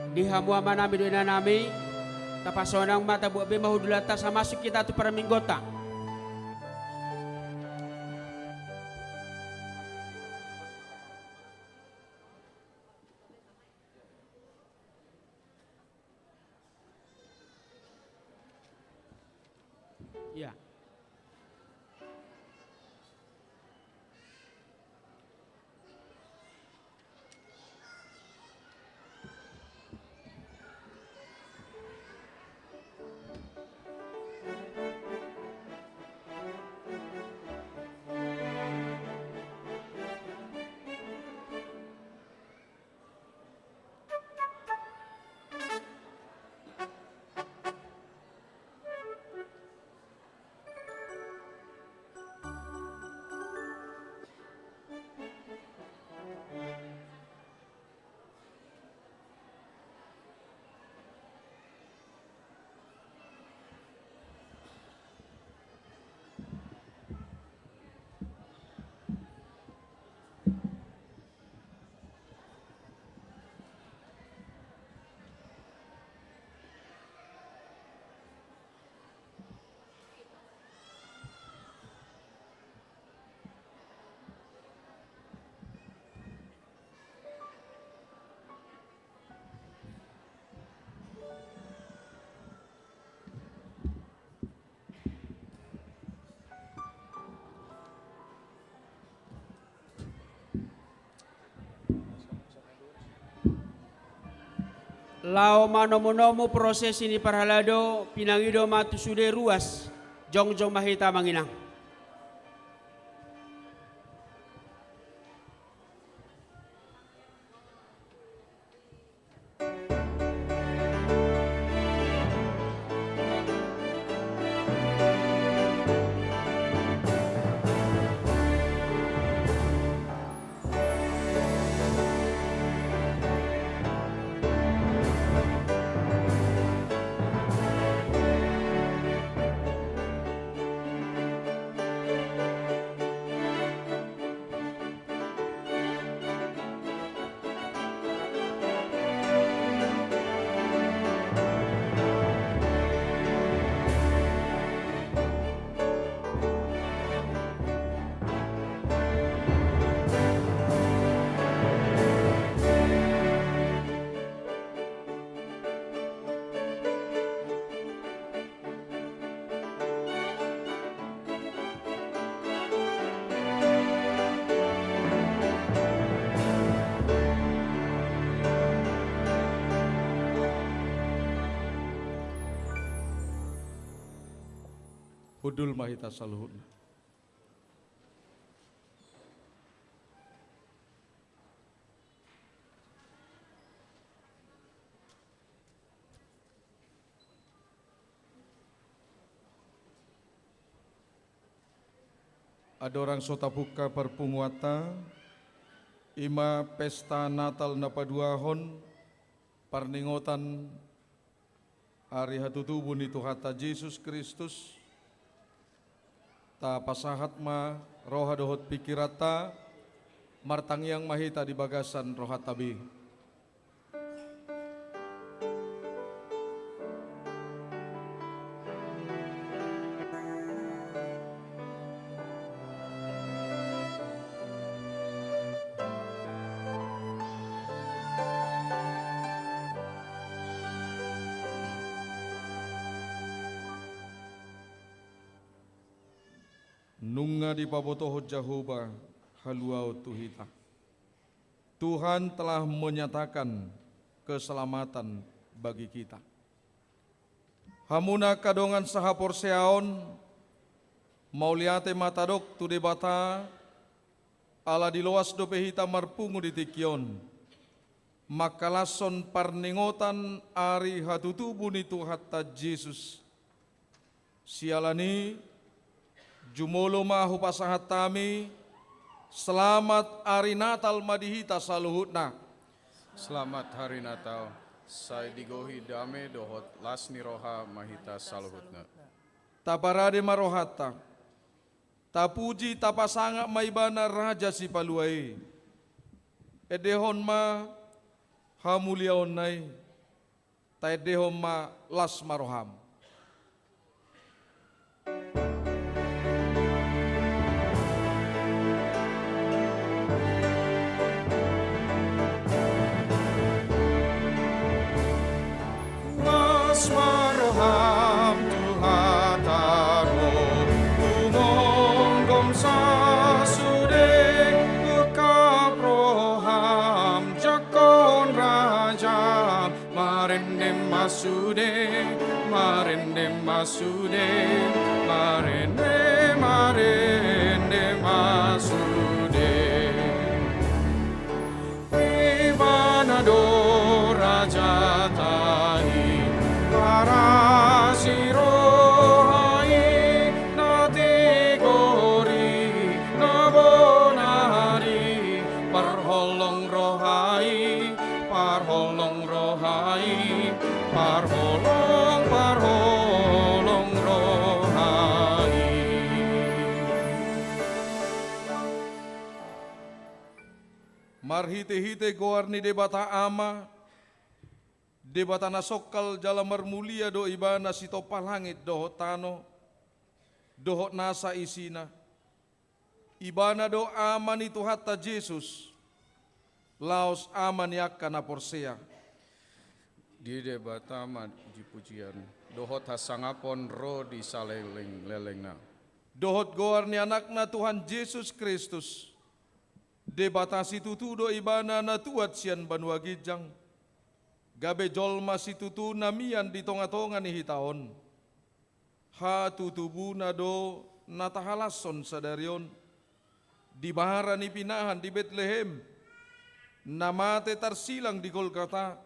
Di hamua nami doina nami. Tapasonang mata buat be mahudulata sa masuk kita tu para minggota. Ya. Lao manomonomo proses ini parhalado pinangido matu sude ruas jong mahita manginang. Hudul mahita saluhun. Ada orang sota buka perpunguata, ima pesta Natal napaduahon, parningotan hari hatutubun itu hata Yesus Kristus, ta pasahat ma roha dohot pikirata, martangyang mahita di bagasan roha tabi. Nunga di pabotoh Jehovah haluau tuhita. Tuhan telah menyatakan keselamatan bagi kita. Hamuna kadongan sahapor seaon, mauliate matadok tu debata, ala diloas dope hita marpungu di tikion. Makalason parningotan ari hatutubu ni Tuhatta Yesus. Sialani jumolo mahu pasahat tami, selamat hari Natal madihita saluhutna. Selamat hari Natal, saya digohi dame dohot lasni roha mahita saluhutna. Taparade marohata, tapuji tapasanga maibana raja si paluai. Edehon ma hamuliaon nai, taedehom ma las maroham. Las maroham Tuhan taro tumonggom sasude kaproham jakon raja marende masude marende masude marende masude Ibanado raja tahi para sirohai nati gori nabonari parholong rohai parholong rohai parholong rohai. Marhite-hite goarni debata ama, debata nasokal jalamar mulia do ibana sitopal langit dohot tano, dohot nasa isina. Ibana do aman itu hatta Jesus, laos aman yakana porsea. Di debatama di pujian dohot hasangapon ro di saleleng lelengna. Dohot goarni anakna Tuhan Yesus Kristus, debata situtu do ibana na tuat sian banua gijang. Gabe jolma situtu namian di tonga-tonga ni hitaon. Ha tutubu na do natahalason sadarion. Di bahara ni pinahan di Bethlehem. Namate tarsilang di Golgota.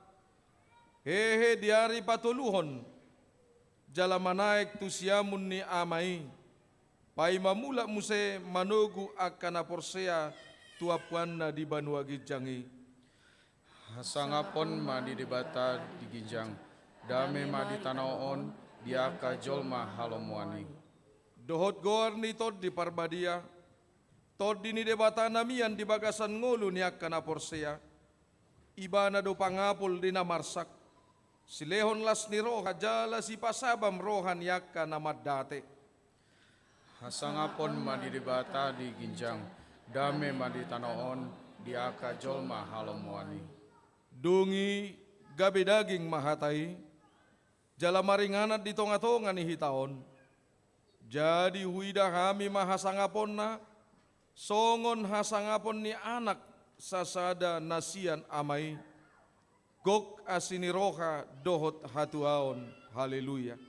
Hehe diari patuluhon. Jalamanaik tu siamun ni amai. Pai mamula muse manugu akana porsea tuapuan na di banua gijangi. Hasangapon ma di debata di ginjang, dame ma di tanaon, diaka jolma halomwani. Dohot goar ni tod di parbadia, tod di ni debata namian di bagasan ngulu ni akana porsea, ibana do pangapul di namarsak, silehon las ni roha jala si pasabam rohan yakka namadate. Hasangapon ma di debata di ginjang, dame ma di tanaon, diaka jolma halomwani. Dungi gabe daging mahatai, jala maringanat di tonga-tonga ni hitaon. Jadi huida kami mahasangapon na, songon hasangapon ni anak sasada nasian amai. Gok asini roha dohot hatuaon. Haleluya.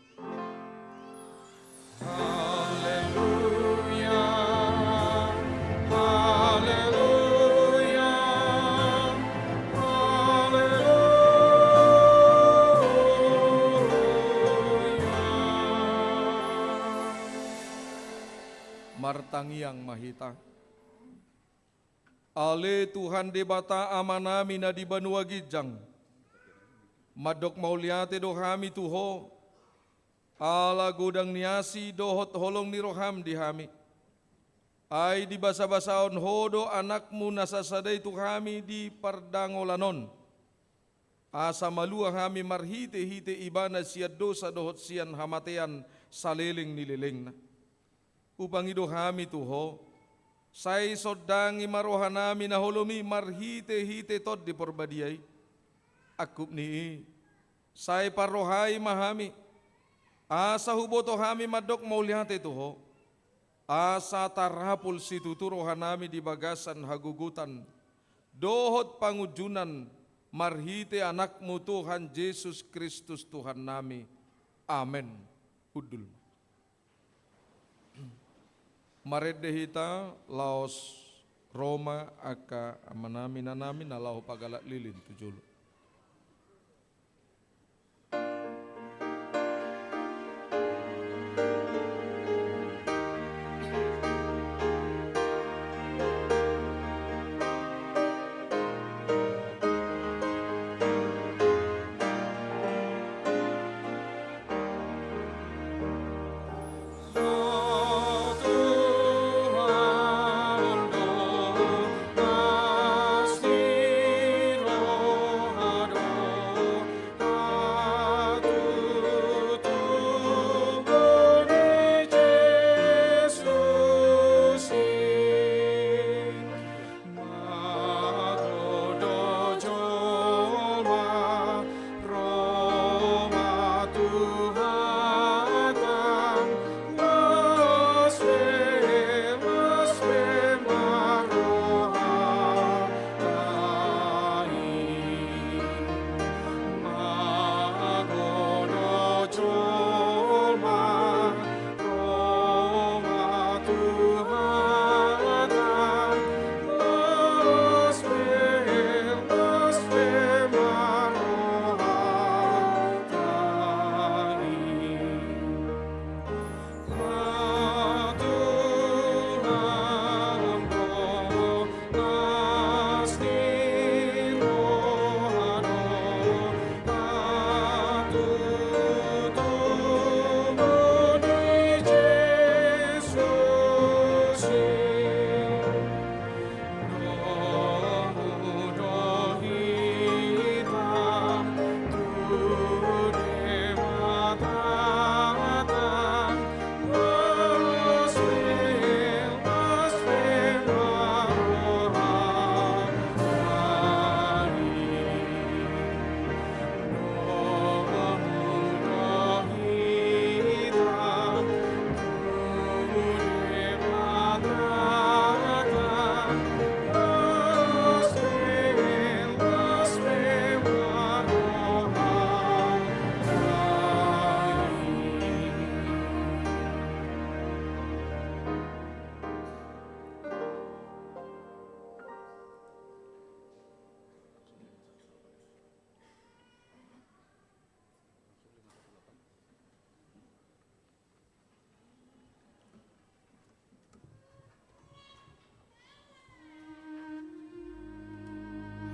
Haleluya, haleluya. Martangiang mahita. Ale Tuhan debata amanami na di banua gijang. Madok mauliate do hami tuho. Ala godang niasi dohot holong ni roham di hami. Ay di basa-basaon hodo anakmu nasasaday tu kami di pardangolanon. Asa malua kami marhite-hite ibana siad dosa dohot sian hamatean saliling nilileng na. Upang ido kami tuho, say sodangi maroha nami na holomi marhite-hite tod di porbadiay. Akup ni, say parohay mahami, asa huboto kami madok mauliate tuho, asa tarapul situturohan nami di bagasan hagugutan, dohot pangujunan, marhite anakmu Tuhan Yesus Kristus Tuhan nami. Amen. Hudul. Maredehita laos Roma aka amanami nanami na lao pagalat lilin tujulu.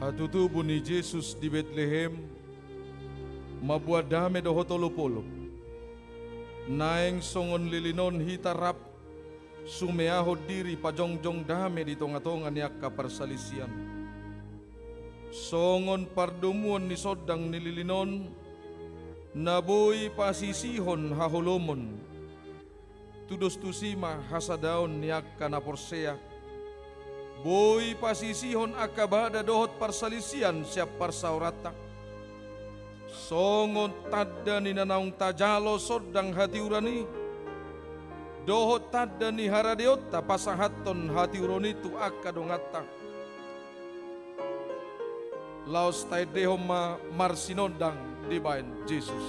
Hatutubo ni Jesus di Bethlehem, mabuat dame doho tolopolo. Naeng songon lilinon hitarap, sumeahod diri pajongjong dame di tonga-tonga niyak kaparsalisian. Songon pardumuan ni sodang nililinon, naboy pasisihon hahulomon. Tudos tusima hasadaon niyak kanaporsea. Boy pasisihon akabada dohot parsalisian siap parsaurata. Songon tadda ni nanaung tajalo sodang hati urani. Dohot tadda ni haradeota pasahaton hati uroni tu akadongata. Laos taidehoma marsinondang dibain Jesus.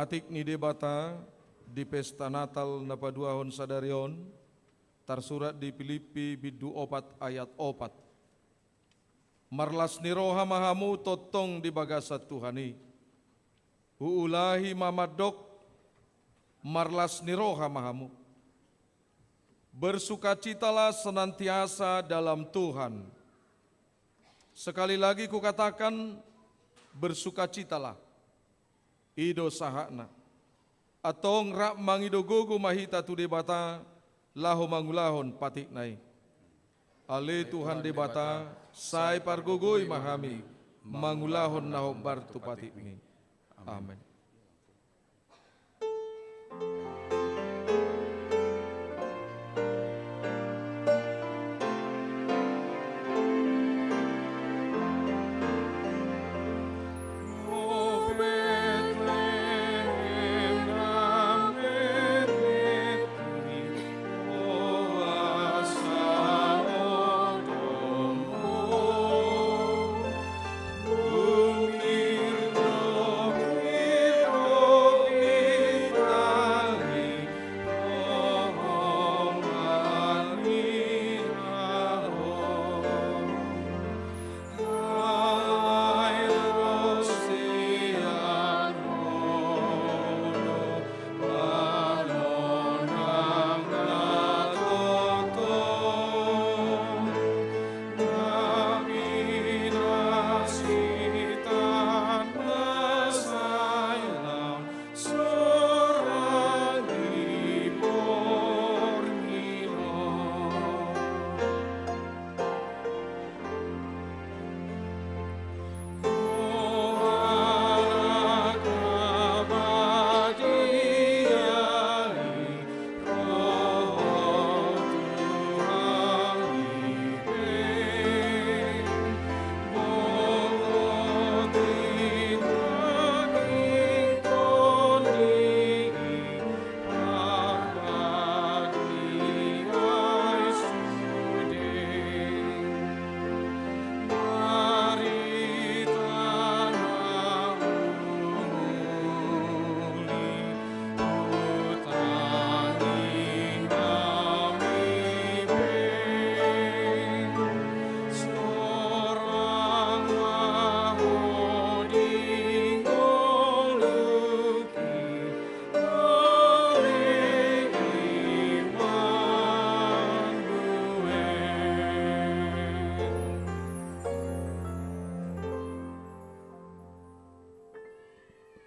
Patik ni debata di pesta Natal na paduahon sadarion, tarsurat di Filipi bidu 4 ayat 4. Marlas ni roha mahamu totong di bagasat Tuhani. Uulahi mamadok, marlas ni roha mahamu. Bersukacitalah senantiasa dalam Tuhan. Sekali lagi kukatakan, bersukacitalah. Ido sahakna atong rak mangido gogo mahita tu debata laho mangulahon patik nai. Ale Tuhan debata sai pargogoi mahami mangulahon naho bar tu patik ni. Amin.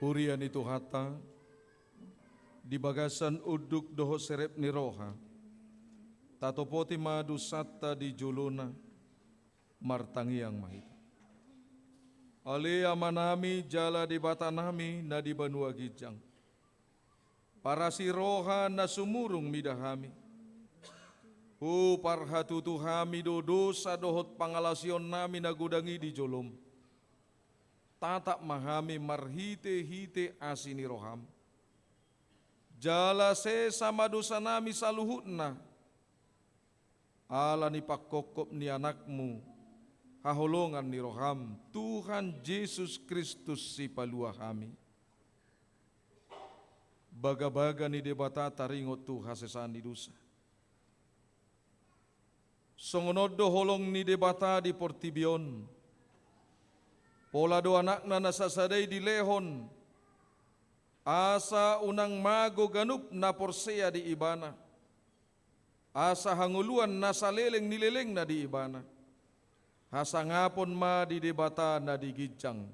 Hurian itu hata, di bagasan uduk doho serep ni roha, tatopoti madu satta di juluna, martangiang mahita. Ali amanami jala di batanami na di banua gijang. Para si roha na sumurung midahami. Parhatutu hami dosa dohot pangalasion nami na gudangi di jolom. Tatak mahami marhite-hite asini roham. Jala sama dosa nami saluhutna. Ala ni pakokop ni anakmu. Haholongan ni roham. Tuhan Yesus Kristus si palua kami. Baga-baga ni debata taringot tu hasesan di dosa. Songonodo holong ni debata di Portibion. Pola do anak na nasasaday di lehon. Asa unang mago ganup na porsea di ibana. Asa hanguluan nasa leleng nileleng na di ibana. Hasa ngapon ma di debata na di gijang.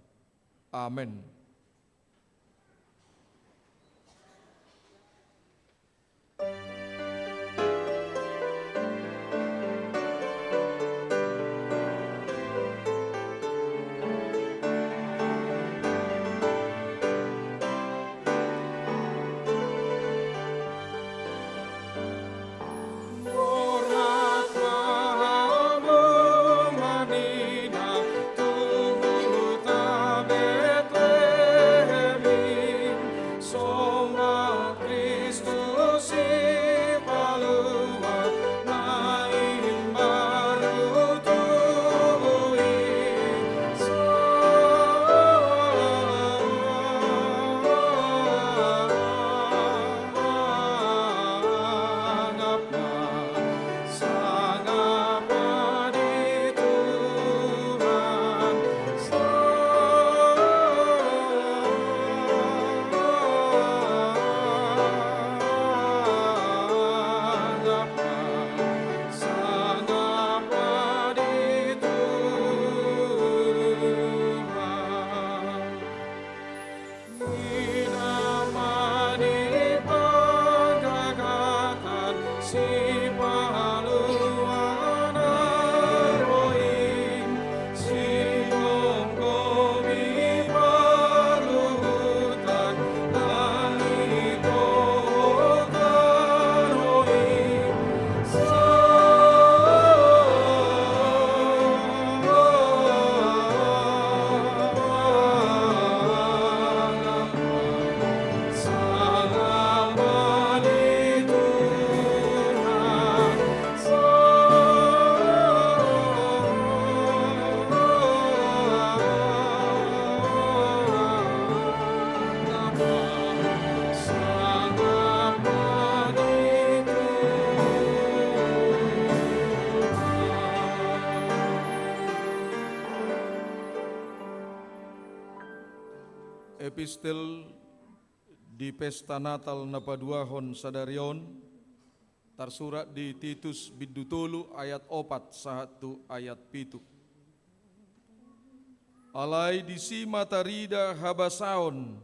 Amen. Epistel di pesta Natal na paduahon sadarion tersurat di Titus bidutulu ayat 4 sahatu ayat 7. Alai disi matarida habasaon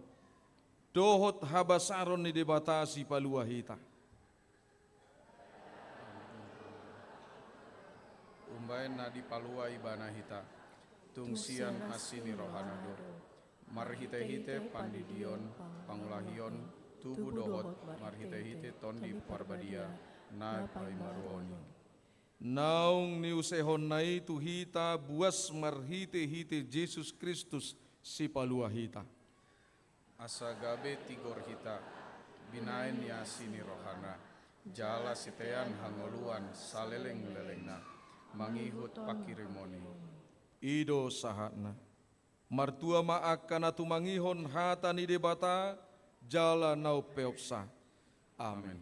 dohot habasaron ni debatasi paluahita. Umbayan na di palua ibana hita, tungsian asini rohanado. Marhite-hite pandidion, pangulahion, tubuh dohot, marhite-hite tondi parbadia, na paimaruoni. Naung ni usehon na itu hita buas marhite-hite Jesus Kristus si paluahita. Asa gabe tigor hita, binain ya sini rohana, jala sitean hangoluan saleleng-lelengna, mangihut pakirimoni. Ido sahatna. Martua maakana tumangihon hata ni debata jala nau peopsa. Amin.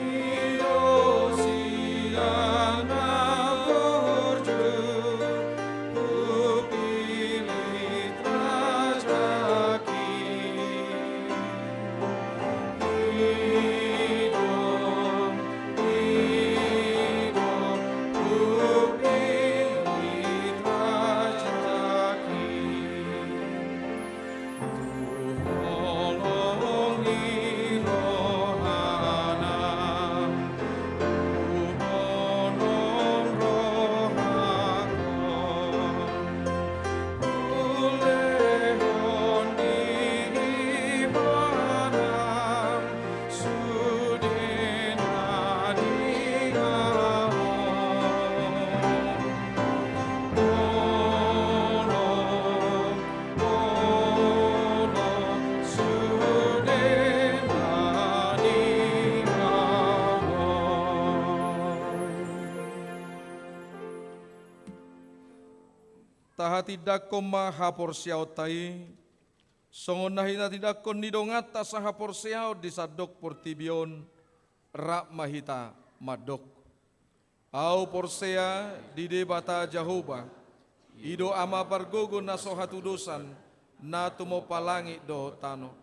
Ido tahati dakkom mahapor siyaw tay, songon nahina tidakon nidongata sa hapor siyaw di sadok portibion, rak mahita madok. Au porsea di debata Jehovah, ido ama pargogo na sohatudosan, na tumopalangi do tano.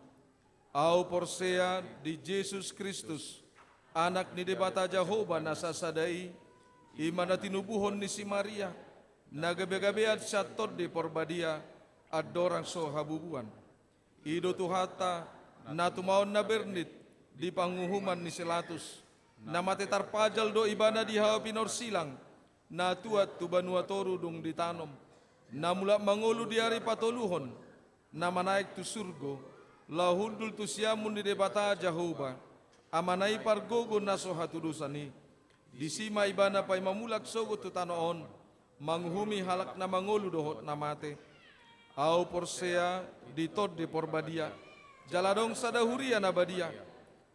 Au porsea di Jesus Kristus, anak ni debata Jehovah na sasadai, imana tinubuhon ni si Maria, nagabe-gabead siya tod di porbadia, at dorang so habubuan. Ido tuhata, na tumaon na bernit, di panguhuman ni Silatus, na matetarpajal do ibana di hawa pinorsilang, na tuat tubanua toru dung ditanom, na mula mangulu di hari patoluhon, na manaik tu surgo, lahundul tu siamun di debata Jehovah, amanai pargogo na sohatudusani, di sima ibana pay mamulak sogo tu tanoon, manghumi halak na mangulu dohot na mate, au porsea di tod di porbadia, jaladong sada huria na badia,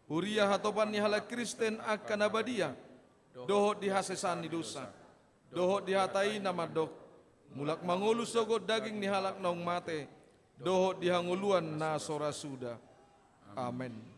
huria hatopan ni halak Kristen akan na badia, dohot di hasesan ni dosa, dohot di hatai na madok, mulak mangulu sogo daging ni halak naung mate, dohot di hanguluan na sorasuda. Amen.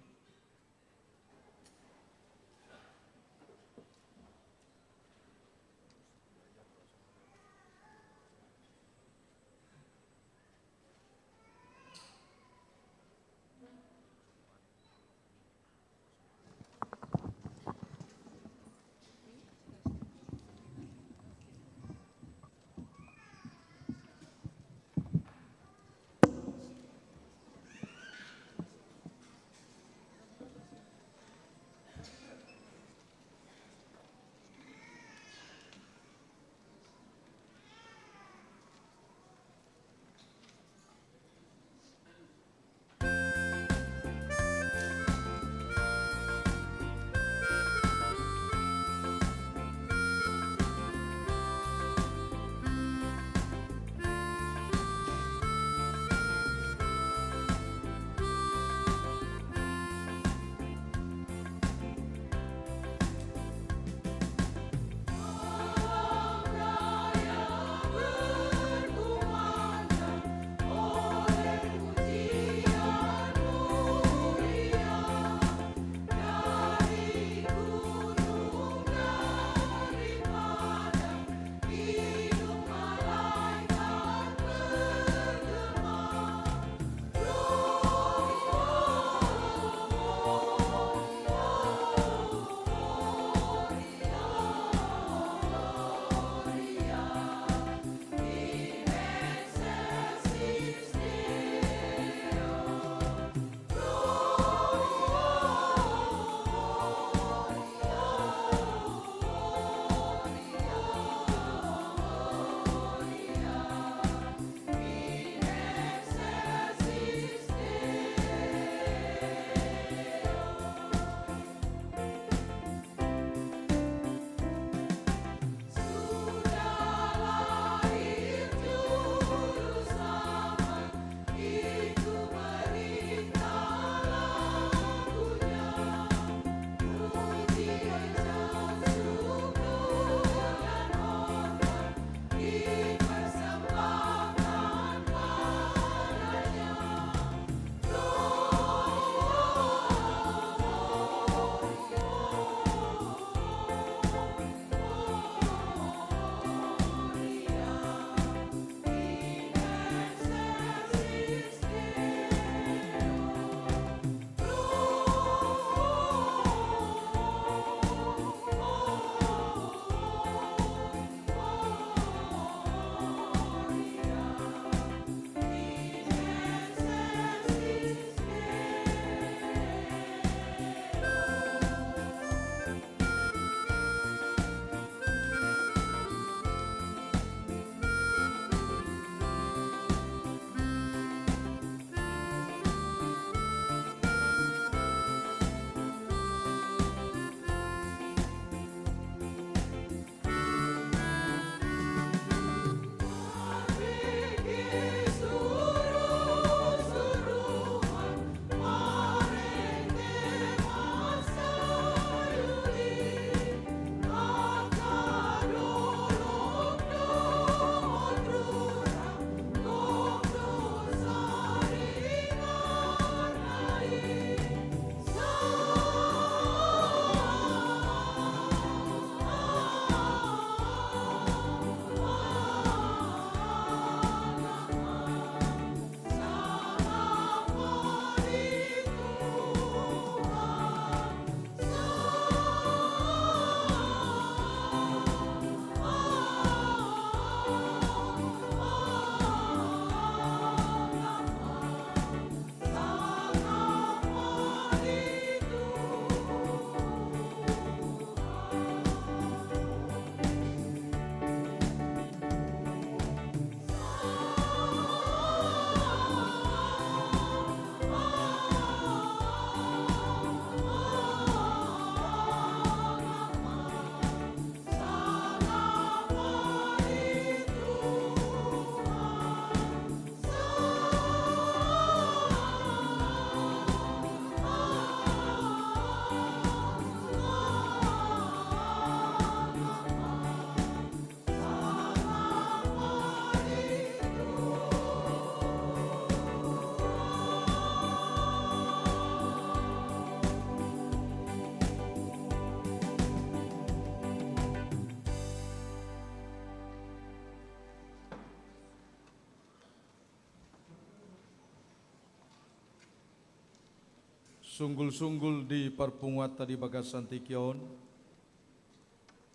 Sunggul-sunggul di perpunguat tadi bagas santikion,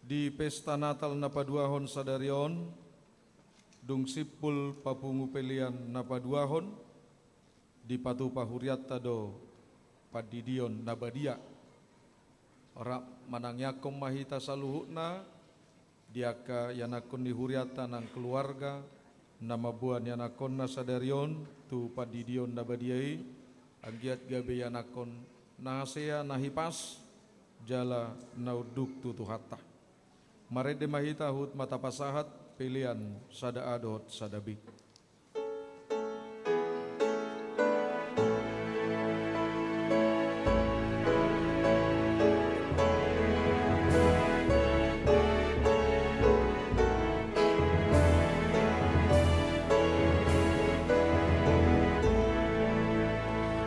di pesta Natal napaduahon sadarion, dung sipul papungu pelian napaduahon, di patu pahuriat tado padidion nabadia. Ora manangyakom mahita saluhukna, diaka yanakon di huriata nang keluarga, nama buan yanakon na sadarion, tu padidion nabadiai, agiat gabe yanakon nahasea nahipas, jala nauduk tutuhata. Marede mahita hut mata pasahat, pilihan sada adot sadabik.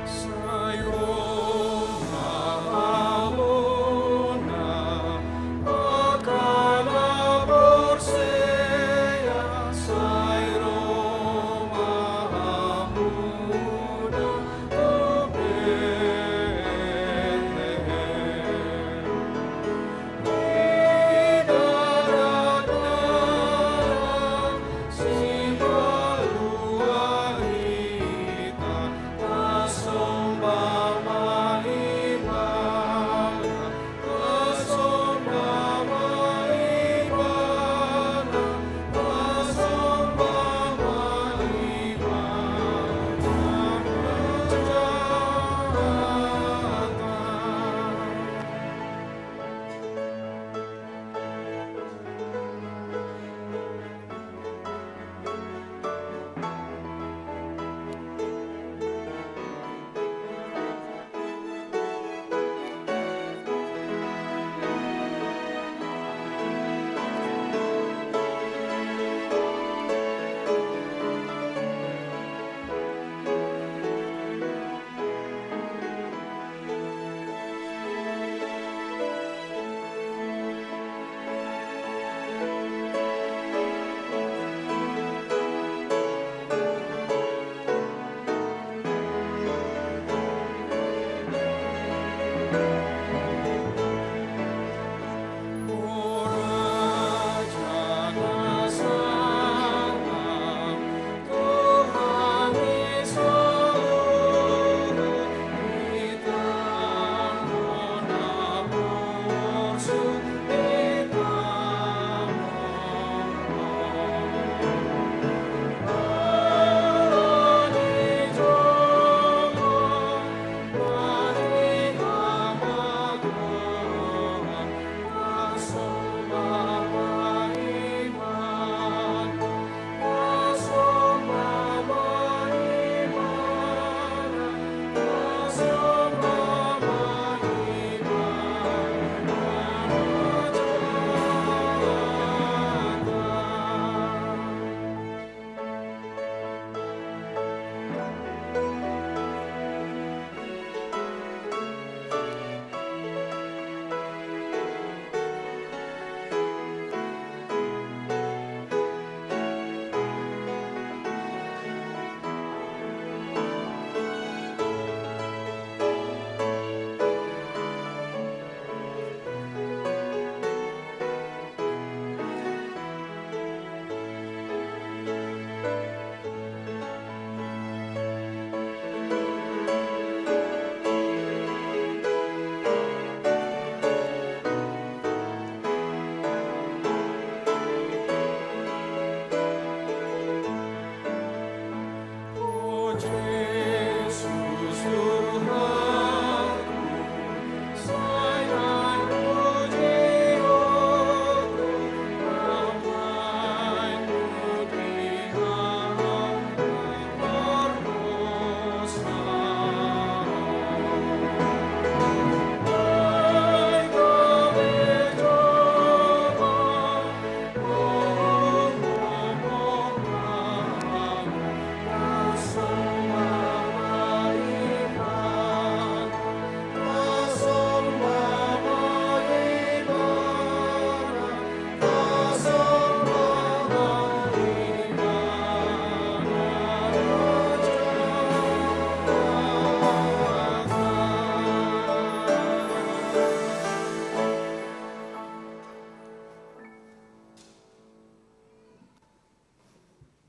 Sairo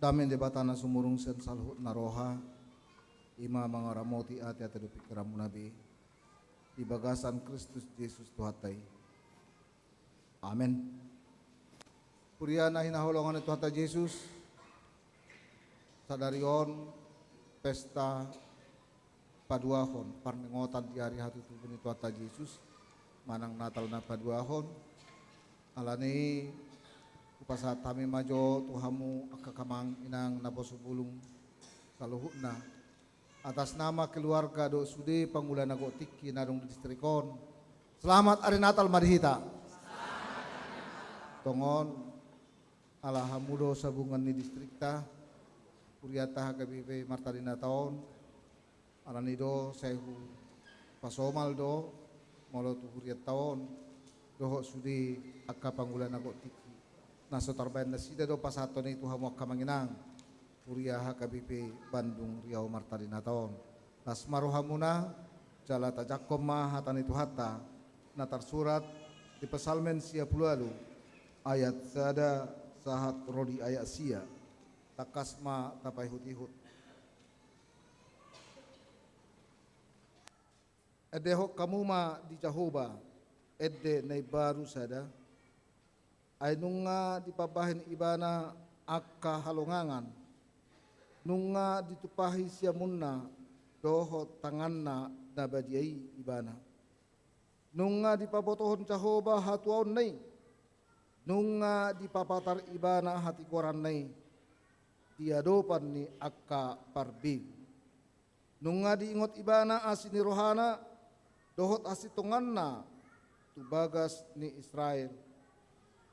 Damen di batana sumurung sen salhut naroha ima mangaramoti ati ati pikiran nabi di bagasan Kristus Yesus Tuhatai. Amin. Puriana hinaholongan itu Tuhan Yesus sadarion pesta paduahon parmengotan di hari hatu tubuh ni Tuhan Yesus manang Natal na paduahon alani upasa tami majo tuhamu akakamang inang naposubulung kaluhutna atas nama keluarga do sudi pangulan nago tiki narung distrikon. Selamat hari Natal madihita. Tongon alahamudo sabungan ni distrikta Puriata HKBP Martalina taon alanido sehu pasomal do molo tu Puriat taon doho sudi akka pangulan nago tiki naso tarbayan na sida do pasato na ito hamuak kamanginang Puria HKBP Bandung Riau Martalina taon nas marohamuna jala tajakom mahatan itu hatta natar surat di pesalmen sia puluh ayat sada sahat rodi ayat sia takasma tapai hut-ihut edehok kamu ma di Jahoba edde nay baru sada ay nunga dipabahin ibana akka halongangan nunga ditupahi sia munna doho tanganna nabadiai ibana nunga dipabotohon Jahoba hatuaon nay nunga dipapatar ibana hati koran nay diadopan ni akka parbig nunga diingot ibana asini rohana dohot asitonganna tubagas ni Israel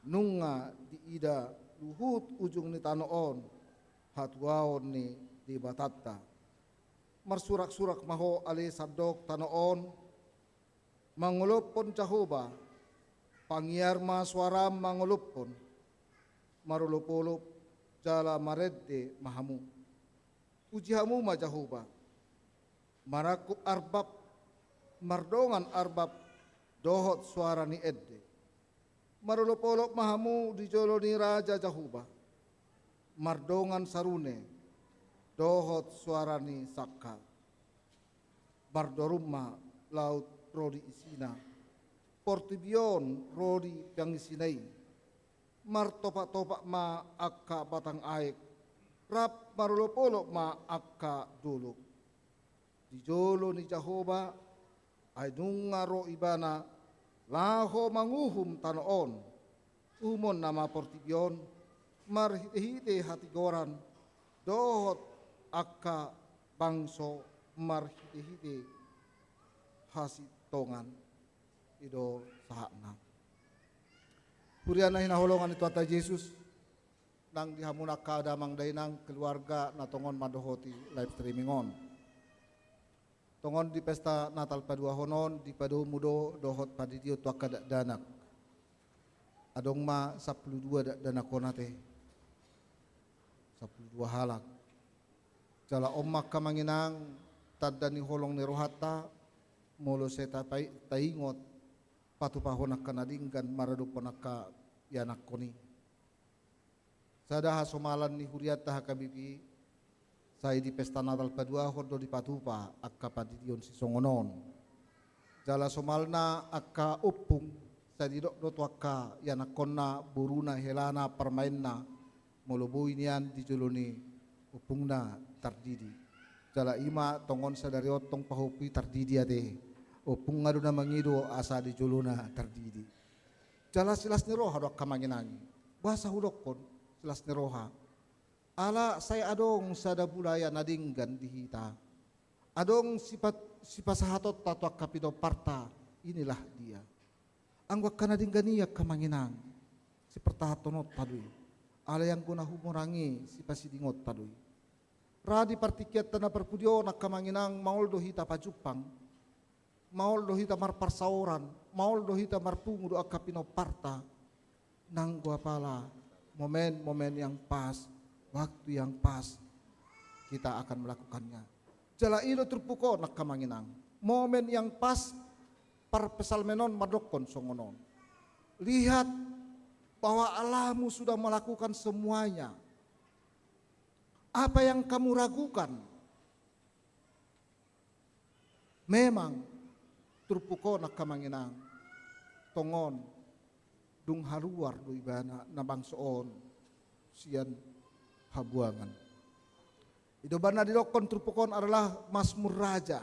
nunga diida luhut ujung ni tanoon hatuaon ni di batatta marsurak-surak maho ali sadok tanoon mangulupon Jahoba pangyar ma suara mangulupon marulupulup jala maredde mahamu ujihamu ma Jahoba marakup arbab mardongan arbab dohot suara ni edde marulupuluk mahamu di jolo ni Raja Jahoba mardongan sarune dohot suara ni sakka mardorumma laut rodi isina portibion rodi yang isinai martopak-topak ma akka batang aek rap marulupuluk ma akka dulu di jolo ni Jahoba ay nungaro ibana laho manguhum tanoon umon nama portibion marhite hati goran dohot akka bangso marhite hasitongan ido sahakna Puriana hinaholongan itu ata Yesus nang dihamunak kadamang dainang keluarga natongon madohoti live streaming on tongon di pesta Natal paduahonon di padu mudo dohot padidio tuaka danak adong ma 12 danak konate 12 halak jala ommak kamanginang tadda ni holong ni rohata molo seta taingot patupahonak kanadinggan maraduponak ka yanak koni sada hasomalan ni huriat HKBP saya di pesta Natal padua hodo di patupa akka padidion si songonon jala somalna akka upung sa didok do akka yanak konna buruna helana permainna molobui nian di juluni upungna tardidi jala ima tongon sadari otong pahupi tardidi ade upung ngadu na mangido asa di juluna tardidi jala silas ni roha dok kamanginangi bahasa hudokon silas ni roha ala saya adong sada bulaya nadinggan dihita adong sifat sahatot tatuak kapido parta inilah dia anggak kanadinggania kamanginang si pertahatonot tadui ala yang guna humurangi si pasidingot tadui radi partikiat tanah perpudio nak kamanginang maul dohita pajupang maul dohita marparsauran maul dohita marpungu do akapino parta nang gua pala momen-momen yang pas waktu yang pas kita akan melakukannya. Jala ilo terpuko nak kamanginang. Momen yang pas par pesalmenon madokon songonon. Lihat bahwa Allahmu sudah melakukan semuanya. Apa yang kamu ragukan? Memang turpuko nak kamanginang tongon dung haluar do ibana na bangsoon sian habuangan. Idobana dilokon turpukon adalah Mazmur Raja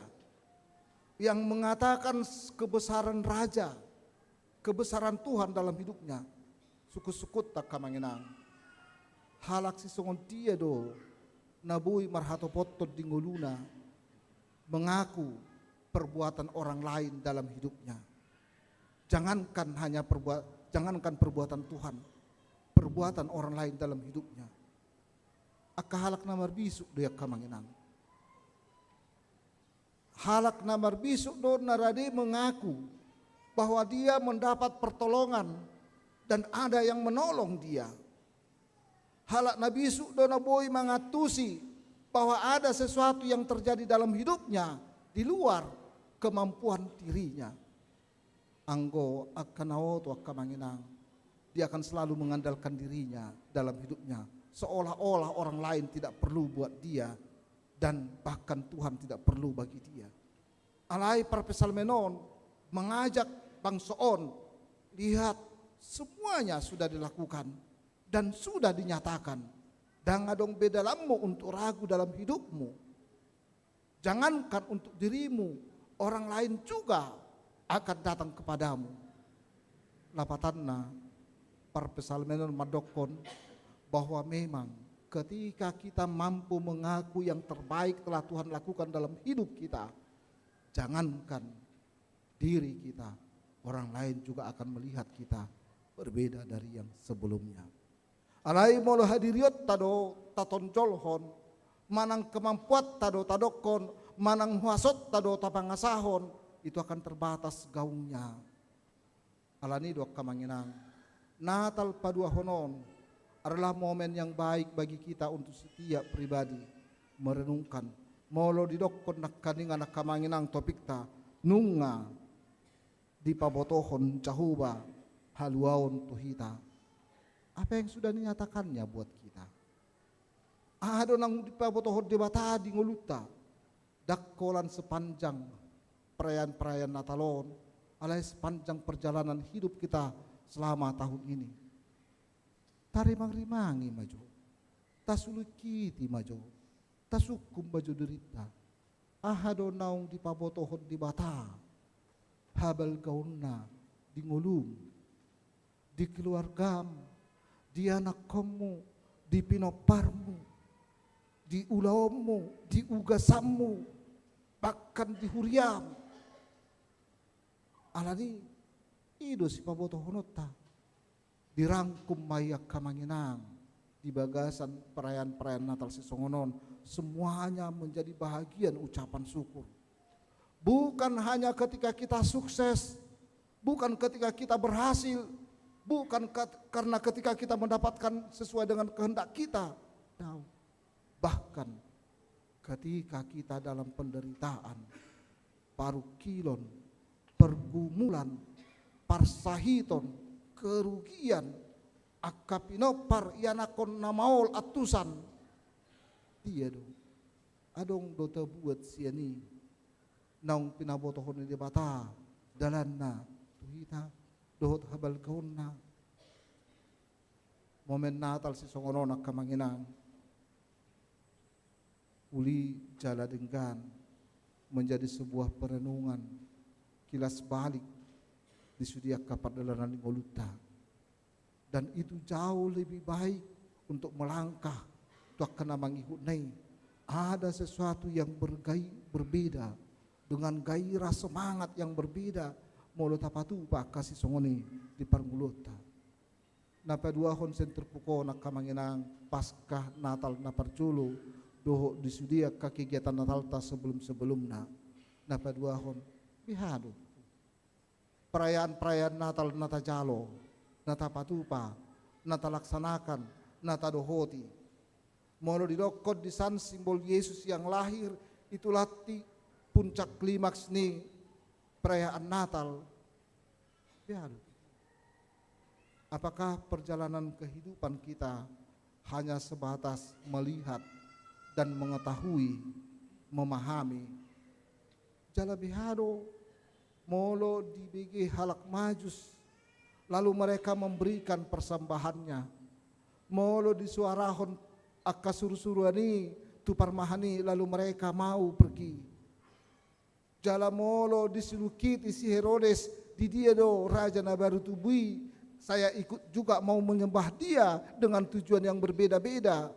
yang mengatakan kebesaran Raja, kebesaran Tuhan dalam hidupnya. Suku-sukut tak kamanginang. Halak si songon dia do nabui marhatopotot dinguluna mengaku perbuatan orang lain dalam hidupnya. Jangankan perbuatan Tuhan, perbuatan orang lain dalam hidupnya. Akahalak namar bisuk do yak kamanginang. Halak namar bisuk do narade mengaku bahwa dia mendapat pertolongan dan ada yang menolong dia. Halak nabisuk do naboi mangatusi bahwa ada sesuatu yang terjadi dalam hidupnya di luar kemampuan dirinya. Anggo akan awoto akamanginang. Dia akan selalu mengandalkan dirinya dalam hidupnya, seolah-olah orang lain tidak perlu buat dia dan bahkan Tuhan tidak perlu bagi dia. Alai parpesalmenon mengajak bangsoon, lihat semuanya sudah dilakukan dan sudah dinyatakan. Dan adong beda lamu untuk ragu dalam hidupmu. Jangankan untuk dirimu, orang lain juga akan datang kepadamu. Lapatanna parpesalmenon madokon bahwa memang ketika kita mampu mengaku yang terbaik telah Tuhan lakukan dalam hidup kita, jangankan diri kita, orang lain juga akan melihat kita berbeda dari yang sebelumnya. Alai molo hadiriot tado tatoncolhon, manang kemampuan tado tadokon, manang huasot tado tapangasahon, itu akan terbatas gaungnya. Alani dua kamanginang, Natal padua honon adalah momen yang baik bagi kita untuk setiap pribadi merenungkan. Molo didokon nakaningan nakamanginang topikta nunga di pabotohon cahuba haluaon tuhita. Apa yang sudah dinyatakannya buat kita? Ada nang di pabotohon debata di ngoluta dakkolan sepanjang perayaan-perayaan Natalon, alai sepanjang perjalanan hidup kita selama tahun ini. Tarimang-rimangi maju, tasulukiti maju, tasukum maju derita. Ahado naung di pabotohon di bata, habal gauna di ngulum, di keluargamu, di anak kamu, di pinoparmu, di ulaumu, di ugasammu, bahkan di huriam. Alani ido si pabotohonota dirangkum maya kamanginang di bagasan perayaan-perayaan Natal Sisongonon, semuanya menjadi bahagian ucapan syukur. Bukan hanya ketika kita sukses, bukan ketika kita berhasil, bukan karena ketika kita mendapatkan sesuai dengan kehendak kita, bahkan ketika kita dalam penderitaan, parukilon, pergumulan, parsahiton, kerugian, akapinopar ianakon namaol atusan, dia dong, adong dota buat siani, naung pinabotohon di bata, dalanna, tuhita, dohot habal kauna. Momen Natal Sisongonon kamanginang, uli jala denggan menjadi sebuah perenungan kilas balik di sudia kapardalanan ngoluta, dan itu jauh lebih baik untuk melangkah tuak kena mangihunai. Ada sesuatu yang berbeda dengan gairah semangat yang berbeda molo tapatu pa kasih songoni di parmulota. Napa dua hon senterpuko nak kamanginang paskah Natal na parculo doho di sudia ka kegiatan Natal ta sebelum-sebelumna. Napa dua hon bihado perayaan-perayaan Natal nata jalo, nata patupa, nata laksanakan, nata dohoti. Molo didokot di san simbol Yesus yang lahir, itulah puncak klimaks nih perayaan Natal. Ya, apakah perjalanan kehidupan kita hanya sebatas melihat dan mengetahui, memahami. Jala bihado molo di BG halak majus, lalu mereka memberikan persembahannya. Molo disuarahon akka suru-suruani tu parmahani, lalu mereka mau pergi. Jala molo disilukiti si Herodes di dia do raja na baru tubui, saya ikut juga mau menyembah dia dengan tujuan yang berbeda-beda.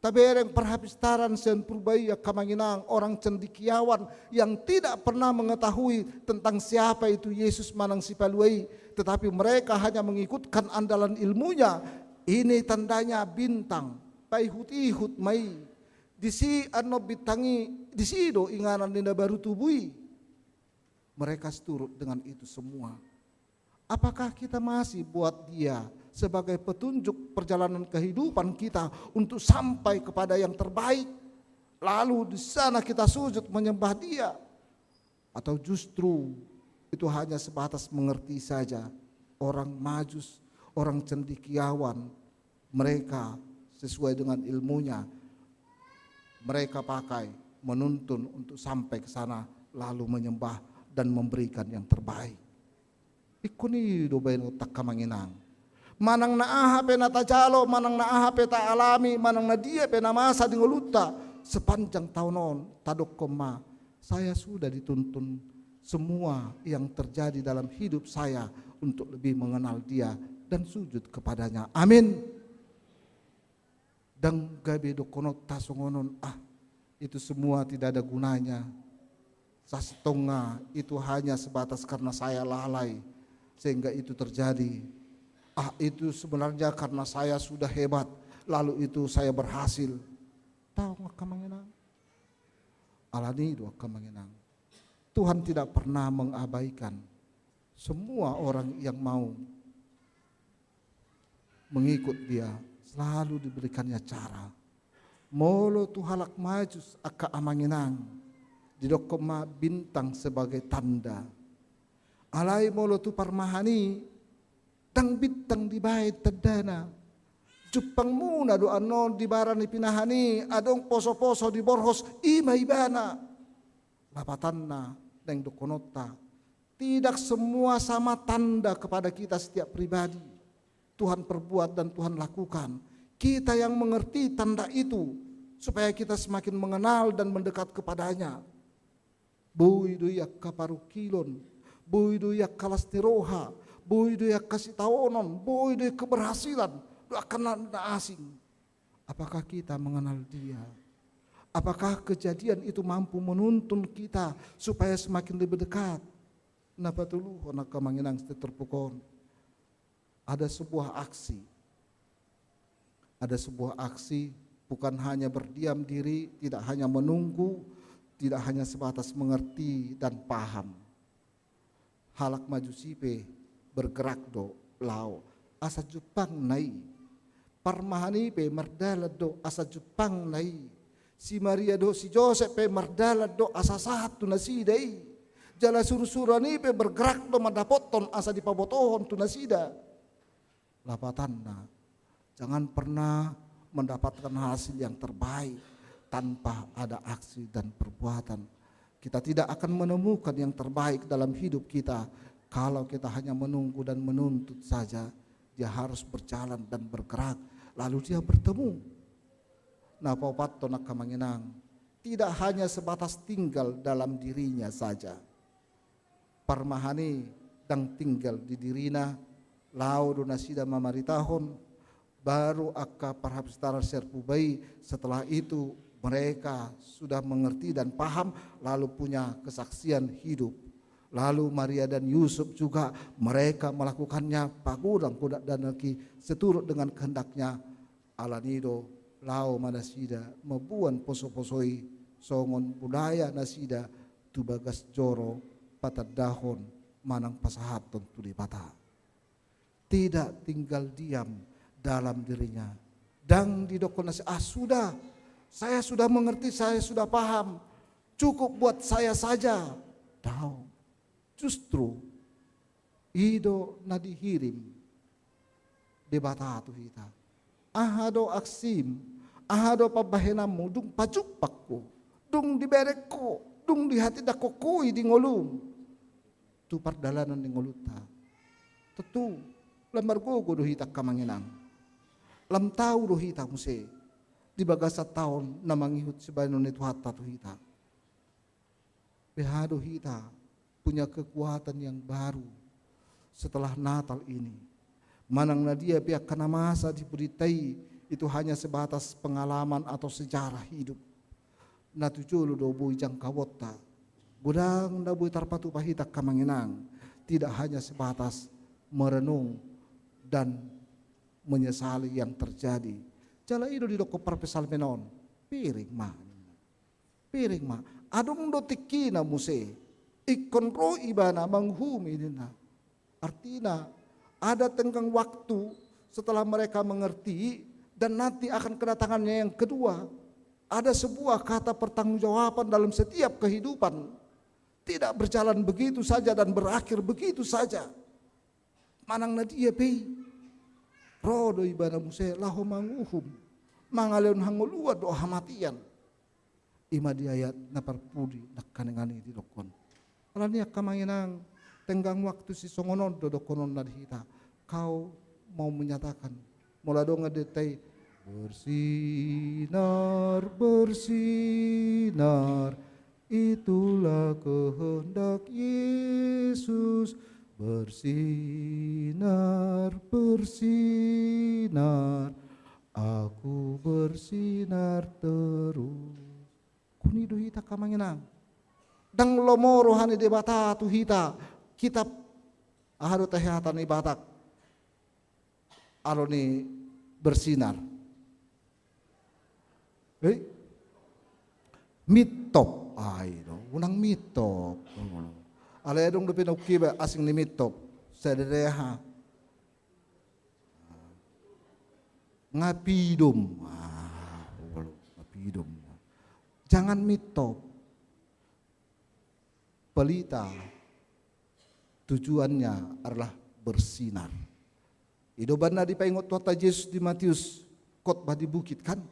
Tabereng perhapistaran sen purbaya kamanginang, orang cendikiawan yang tidak pernah mengetahui tentang siapa itu Yesus manang si paluai, tetapi mereka hanya mengikutkan andalan ilmunya. Ini tandanya bintang paihut-ihut mai disi ano bitangi disido inganan nina baru tubui. Mereka seturut dengan itu semua. Apakah kita masih buat dia sebagai petunjuk perjalanan kehidupan kita untuk sampai kepada yang terbaik, lalu di sana kita sujud menyembah dia? Atau justru itu hanya sebatas mengerti saja? Orang majus, orang cendekiawan, mereka sesuai dengan ilmunya, mereka pakai menuntun untuk sampai ke sana lalu menyembah dan memberikan yang terbaik. Ikuni dobain utak kamanginang. Manang naaha pe natajalo, manang naaha pe ta alami, manang na dia pe namasa di ngoluta sepanjang tahunon tadok koma. Saya sudah dituntun semua yang terjadi dalam hidup saya untuk lebih mengenal dia dan sujud kepadanya. Amin. Dan gabe dokonot tasongonon, itu semua tidak ada gunanya. Sasetonga itu hanya sebatas karena saya lalai sehingga itu terjadi. Itu sebenarnya karena saya sudah hebat, lalu itu saya berhasil. Tahu nggak kamanginang? Alani dua kamanginang. Tuhan tidak pernah mengabaikan semua orang yang mau mengikut dia, selalu diberikannya cara. Molo tu halak majus aka amanginang, didokoma bintang sebagai tanda. Alai molo tu parmahani, tang bintang di bait tadana. Jupang muna do anon di barani pinahani, adong poso-poso di borhos ima ibana. Lapatanna deng dokonota. Tidak semua sama tanda kepada kita setiap pribadi. Tuhan perbuat dan Tuhan lakukan. Kita yang mengerti tanda itu supaya kita semakin mengenal dan mendekat kepadanya. Buidu yak kaparukilon, buidu yak kalastiroha, buidu yak kasih tawonon, buidu yak keberhasilan, doakan asing. Apakah kita mengenal dia? Apakah kejadian itu mampu menuntun kita supaya semakin lebih dekat? Napa tulu nak kamanginang terpukon. Ada sebuah aksi. Ada sebuah aksi, bukan hanya berdiam diri, tidak hanya menunggu, tidak hanya sebatas mengerti dan paham. Halak majusipe bergerak do lao asa Jepang nai. Parmahani pe merdala do asa Jepang nai. Si Maria do si Joseph pe merdala do asa satu nasidai. Jala suru-surani pe bergerak do madapoton asa dipabotohon tu nasida. Lapatanna, jangan pernah mendapatkan hasil yang terbaik tanpa ada aksi dan perbuatan. Kita tidak akan menemukan yang terbaik dalam hidup kita kalau kita hanya menunggu dan menuntut saja. Dia harus berjalan dan bergerak, lalu dia bertemu. Nah, paupato nak kamanginang, tidak hanya sebatas tinggal dalam dirinya saja. Parmahani dan tinggal di dirina, lau donasida mamaritahon, baru akka parhapistara serpubai. Setelah itu mereka sudah mengerti dan paham, lalu punya kesaksian hidup. Lalu Maria dan Yusuf juga mereka melakukannya pagudang kuda dan laki seturut dengan kehendaknya. Alanido lau manasida mabuan poso-posoi songon budaya nasida tubagas joro patadahon manang pasahaton tulipata. Tidak tinggal diam dalam dirinya. Dan didokon nasi, sudah, saya sudah mengerti, saya sudah paham. Cukup buat saya saja. Tahu, justru ido nadihirim debata tu kita. Ahado aksim, ahado pabahenamu dung pajupakku, dung dibereko, dung di hati dakokoi di ngolum. Tu pardalanan di ngoluta. Tentu lamar gogo dohita kamanginang. Lam tahu dohita muse. Di bagasa tahun na mangihut sebanon itu hatta dohita. Behado hita punya kekuatan yang baru setelah Natal ini. Manang na dia pihak kana masa diberitai itu hanya sebatas pengalaman atau sejarah hidup. Na tujulu do bui jang kawota. Budang na bui tarpatu pahita kamanginang. Tidak hanya sebatas merenung dan menyesali yang terjadi. Jala ido di doko parpesal menon. Piring ma. Adong do tikina muse. Ikon ro ibana manghumi dina. Artinya ada tenggang waktu setelah mereka mengerti dan nanti akan kedatangannya yang kedua. Ada sebuah kata pertanggungjawaban dalam setiap kehidupan. Tidak berjalan begitu saja dan berakhir begitu saja. Manang na dia pei. Rodo ibana muse laho manguhum. Mangaleon hanguluwa do hamatian. Ima di ayat na parpudi nakkanengani di dokon. Alania kamanginang tenggang waktu si songonon do dokonon na dihita. Kau mau menyatakan mulado ngedetai bersinar itulah kehendak Yesus. Bersinar aku bersinar terus. Kunido hita kamanginang. Dang lomo rohani debata tu hita kitab ahado tehatan ibatak. Aloni bersinar. Mitop. Unang mitop. Alay dong do pinukiba asing ni mitop. Sedereha. Ngapidum. Ngapidum. Jangan mitop. Pelita tujuannya adalah bersinar. Idoban na di paingot tuata Yesus di Matius khotbah di bukit kan.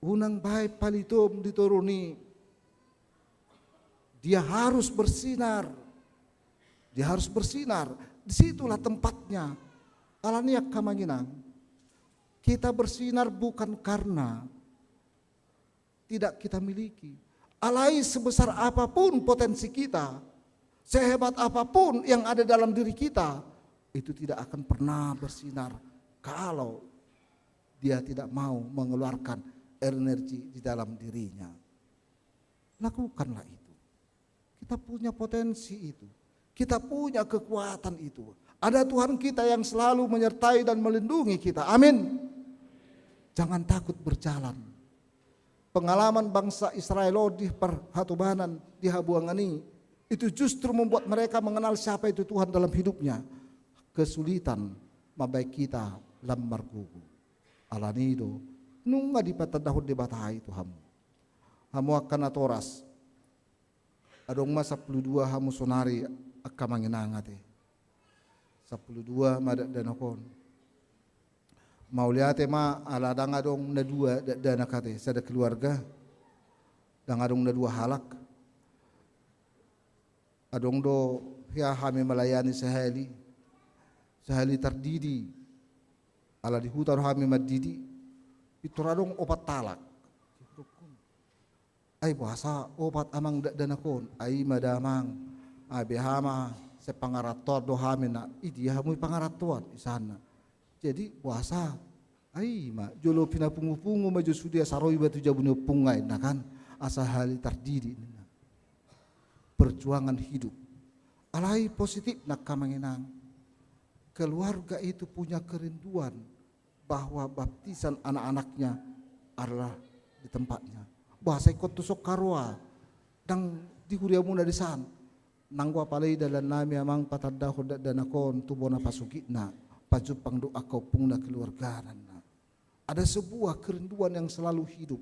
Unang bahay palitom dituruni. Dia harus bersinar. Dia harus bersinar. Disitulah tempatnya. Alania kamanginang. Kita bersinar bukan karena tidak kita miliki. Alai sebesar apapun potensi kita, sehebat apapun yang ada dalam diri kita, itu tidak akan pernah bersinar kalau dia tidak mau mengeluarkan energi di dalam dirinya. Lakukanlah itu. Kita punya potensi itu. Kita punya kekuatan itu. Ada Tuhan kita yang selalu menyertai dan melindungi kita. Amin. Jangan takut berjalan. Pengalaman bangsa Israel di perhatubanan di Habuangani itu justru membuat mereka mengenal siapa itu Tuhan dalam hidupnya. Kesulitan mabai kita lamar gugu. Alanido nunga di patadahod di batahai itu hamu akan atoras. Adong masa 12 hamu sonari akamanginangate. 12 madak danakon. Mauliate ma ala dangadong na dua dana kate sada keluarga dangadong na dua halak adong do ya hami melayani sehali terdidi ala di hutan hami madidi itu radong opat talak ay bahasa opat amang danakon ay madamang abihama sepangarator do hami na idi hamu pangaratuan isana. Jadi puasa, jolo pinapungu-pungu maju sudia saroi batu jabunyo pungai, nah kan asa hali terdiri, perjuangan hidup, alai positif nak kamanginang, keluarga itu punya kerinduan bahwa baptisan anak-anaknya adalah di tempatnya, bahasa ikut tusuk karua, dan di kuria muna di sana, nangwa palai dalam nami amang patadaho danakon tubona pasukitna. Pajupang doa kau pungna keluarga. Ada sebuah kerinduan yang selalu hidup.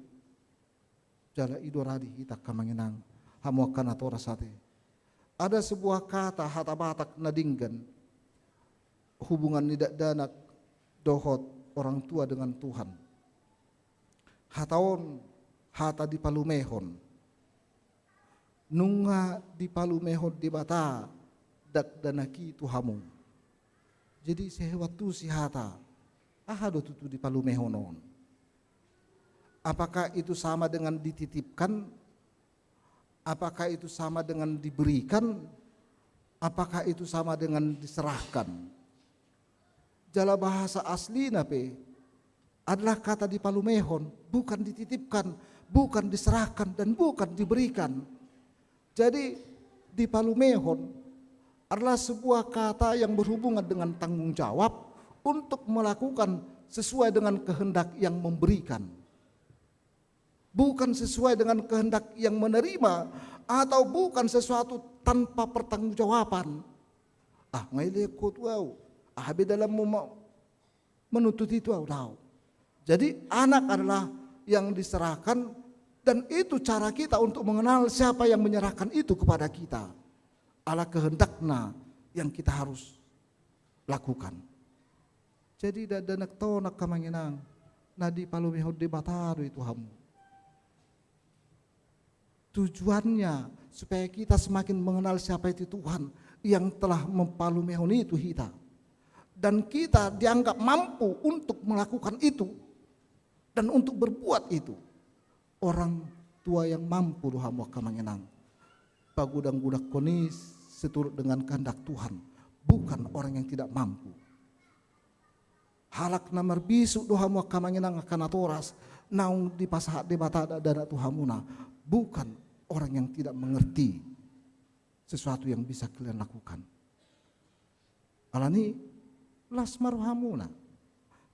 Jala idoradi hita kamanginang hamu akan atora sate. Ada sebuah kata hata batak nadinggan hubungan nidak danak dohot orang tua dengan Tuhan. hataon hata di palumehon. Nunga di palumehon di bata dak danaki tuhamu. Jadi sehewatu si hata ahado tutu di palumehonon. Apakah itu sama dengan dititipkan? Apakah itu sama dengan diberikan? Apakah itu sama dengan diserahkan? Jala bahasa asli nape adalah kata di palumehon, bukan dititipkan, bukan diserahkan, dan bukan diberikan. Jadi di palumehon adalah sebuah kata yang berhubungan dengan tanggung jawab untuk melakukan sesuai dengan kehendak yang memberikan, bukan sesuai dengan kehendak yang menerima, atau bukan sesuatu tanpa pertanggungjawaban. Ngaile ko tuau, habe dalam menuntut itu tahu. Jadi anak adalah yang diserahkan, dan itu cara kita untuk mengenal siapa yang menyerahkan itu kepada kita. Ala kehendakna yang kita harus lakukan. Jadi dadanak tonak kamanginang nadi palumihod di bataru itu hamu. Tujuannya supaya kita semakin mengenal siapa itu Tuhan yang telah mempalumihon itu kita. Dan kita dianggap mampu untuk melakukan itu dan untuk berbuat itu. Orang tua yang mampu dohamu kamanginang. Pagudang-gudak konis seturut dengan kehendak Tuhan, bukan orang yang tidak mampu. Halak namar bisu dohamu kamanginang akan atoras naung di pasahat di bata dana tuhamuna, bukan orang yang tidak mengerti sesuatu yang bisa kalian lakukan. Alani lasmaruhamuna,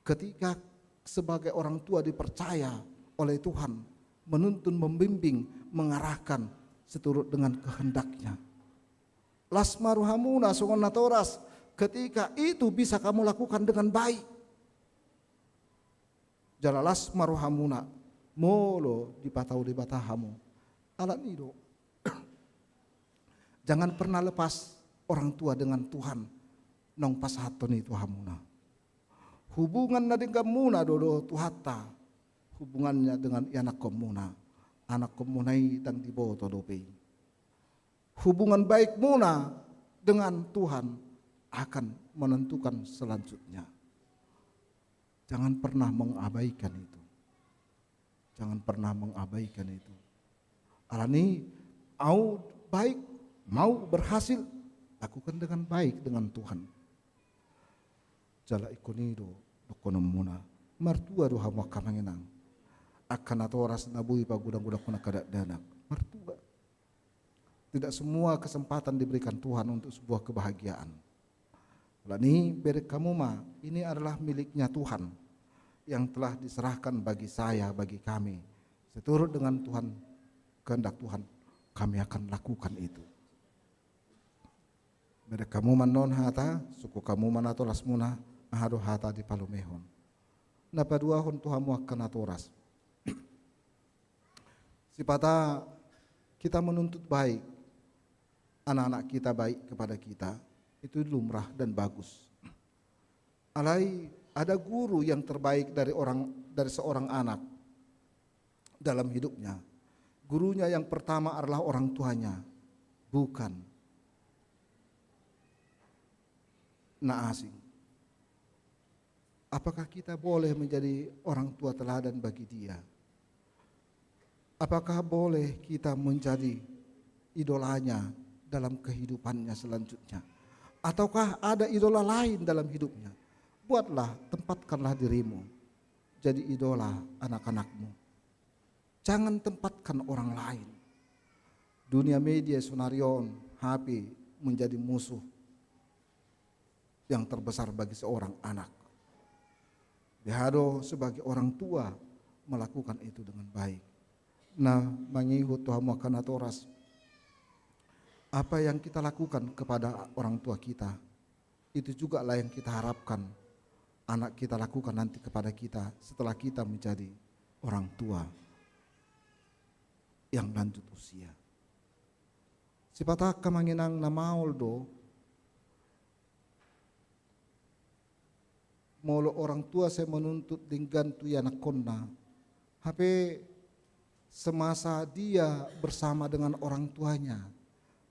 ketika sebagai orang tua dipercaya oleh Tuhan menuntun, membimbing, mengarahkan seturut dengan kehendaknya. Lasmaruhamuna songon natoras, ketika itu bisa kamu lakukan dengan baik. Jalalas maruhamuna molo dipatau di batahamu. Alat nido. Jangan pernah lepas orang tua dengan Tuhan. Nong pasahaton itu hamuna. Hubungan na dengan muna dodo tuhata. Hubungannya dengan anak komuna. Anak komunai dan diboto dope. Hubungan baik muna dengan Tuhan akan menentukan selanjutnya. Jangan pernah mengabaikan itu. Jangan pernah mengabaikan itu. Alani mau baik, mau berhasil, lakukan dengan baik dengan Tuhan. Jala ikonido dokonom muna martua doha makamanginang akan atoras nabui pagudang-gudang kuna kadak danak martua. Tidak semua kesempatan diberikan Tuhan untuk sebuah kebahagiaan. Lani berek kamu mah ini adalah miliknya Tuhan yang telah diserahkan bagi saya, bagi kami. Seturut dengan Tuhan, kehendak Tuhan, kami akan lakukan itu. Berek kamu manon hata, suku kamu manato lasmuna, ahado hata di palumehon. Napadua hon Tuhamu akan atoras. Sipata kita menuntut baik, anak-anak kita baik kepada kita, itu lumrah dan bagus. Alai ada guru yang terbaik dari seorang anak dalam hidupnya. Gurunya yang pertama adalah orang tuanya, bukan naasing. Apakah kita boleh menjadi orang tua teladan bagi dia? Apakah boleh kita menjadi idolanya dalam kehidupannya selanjutnya? Ataukah ada idola lain dalam hidupnya? Buatlah, tempatkanlah dirimu jadi idola anak-anakmu. Jangan tempatkan orang lain. Dunia media, sonarion, HP menjadi musuh yang terbesar bagi seorang anak. Dihado sebagai orang tua melakukan itu dengan baik. Nah, mangihut Tuhan akan atoras. Apa yang kita lakukan kepada orang tua kita, itu juga lah yang kita harapkan anak kita lakukan nanti kepada kita setelah kita menjadi orang tua yang lanjut usia. Sipata kamanginang na mauldo, molo orang tua saya menuntut dengan tu anak konna, Tapi semasa dia bersama dengan orang tuanya,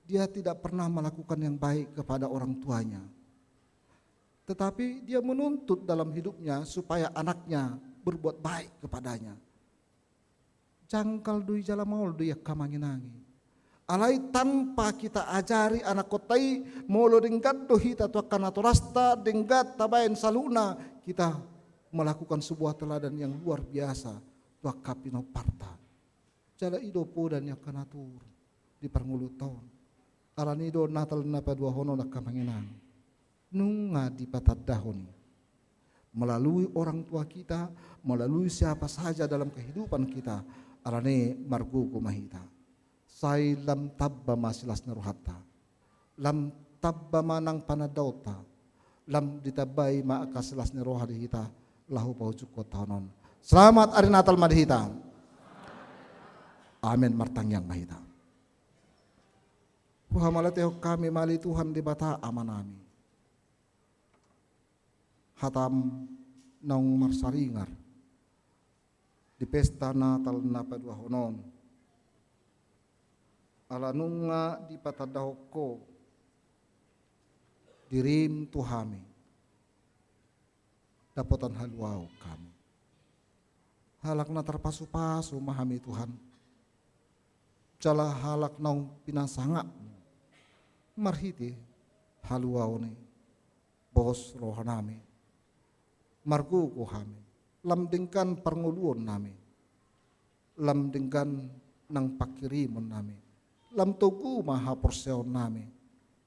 dia tidak pernah melakukan yang baik kepada orang tuanya. Tetapi dia menuntut dalam hidupnya supaya anaknya berbuat baik kepadanya. Jangkal dui jala maul dui kamanginangi. Alai tanpa kita ajari anak kotai molo denggat dohita tu akan aturasta denggat tabain saluna, kita melakukan sebuah teladan yang luar biasa tu kapino parta. Jala ido po dan yakanatur di pernguluton. Alanido natal napa dua hono nak kamanginangi. Nunga di patadahoni melalui orang tua kita, melalui siapa saja dalam kehidupan kita, arane marguku mahita sai lam tabba masilas naruhata lam tabba manang panadauta lam ditabai maakasilas naruha dihita lahu paujuk tahonon. Selamat hari Natal madihita. Amin martangyang mahita. Puhamalateo kami mali Tuhan di bata amanami. Hatam nang marsaringar di pesta Natal na padua honon alanunga di patadahoko dirim tuhami dapotan haluau kami halak na terpasu-pasu mahami Tuhan jala halak nang pinasangak marhiti haluau ni bos rohanami marguku kami, lamdingkan pernguluan nami, lamdingkan nang pakirimun nami, lam tugu maha porseon nami,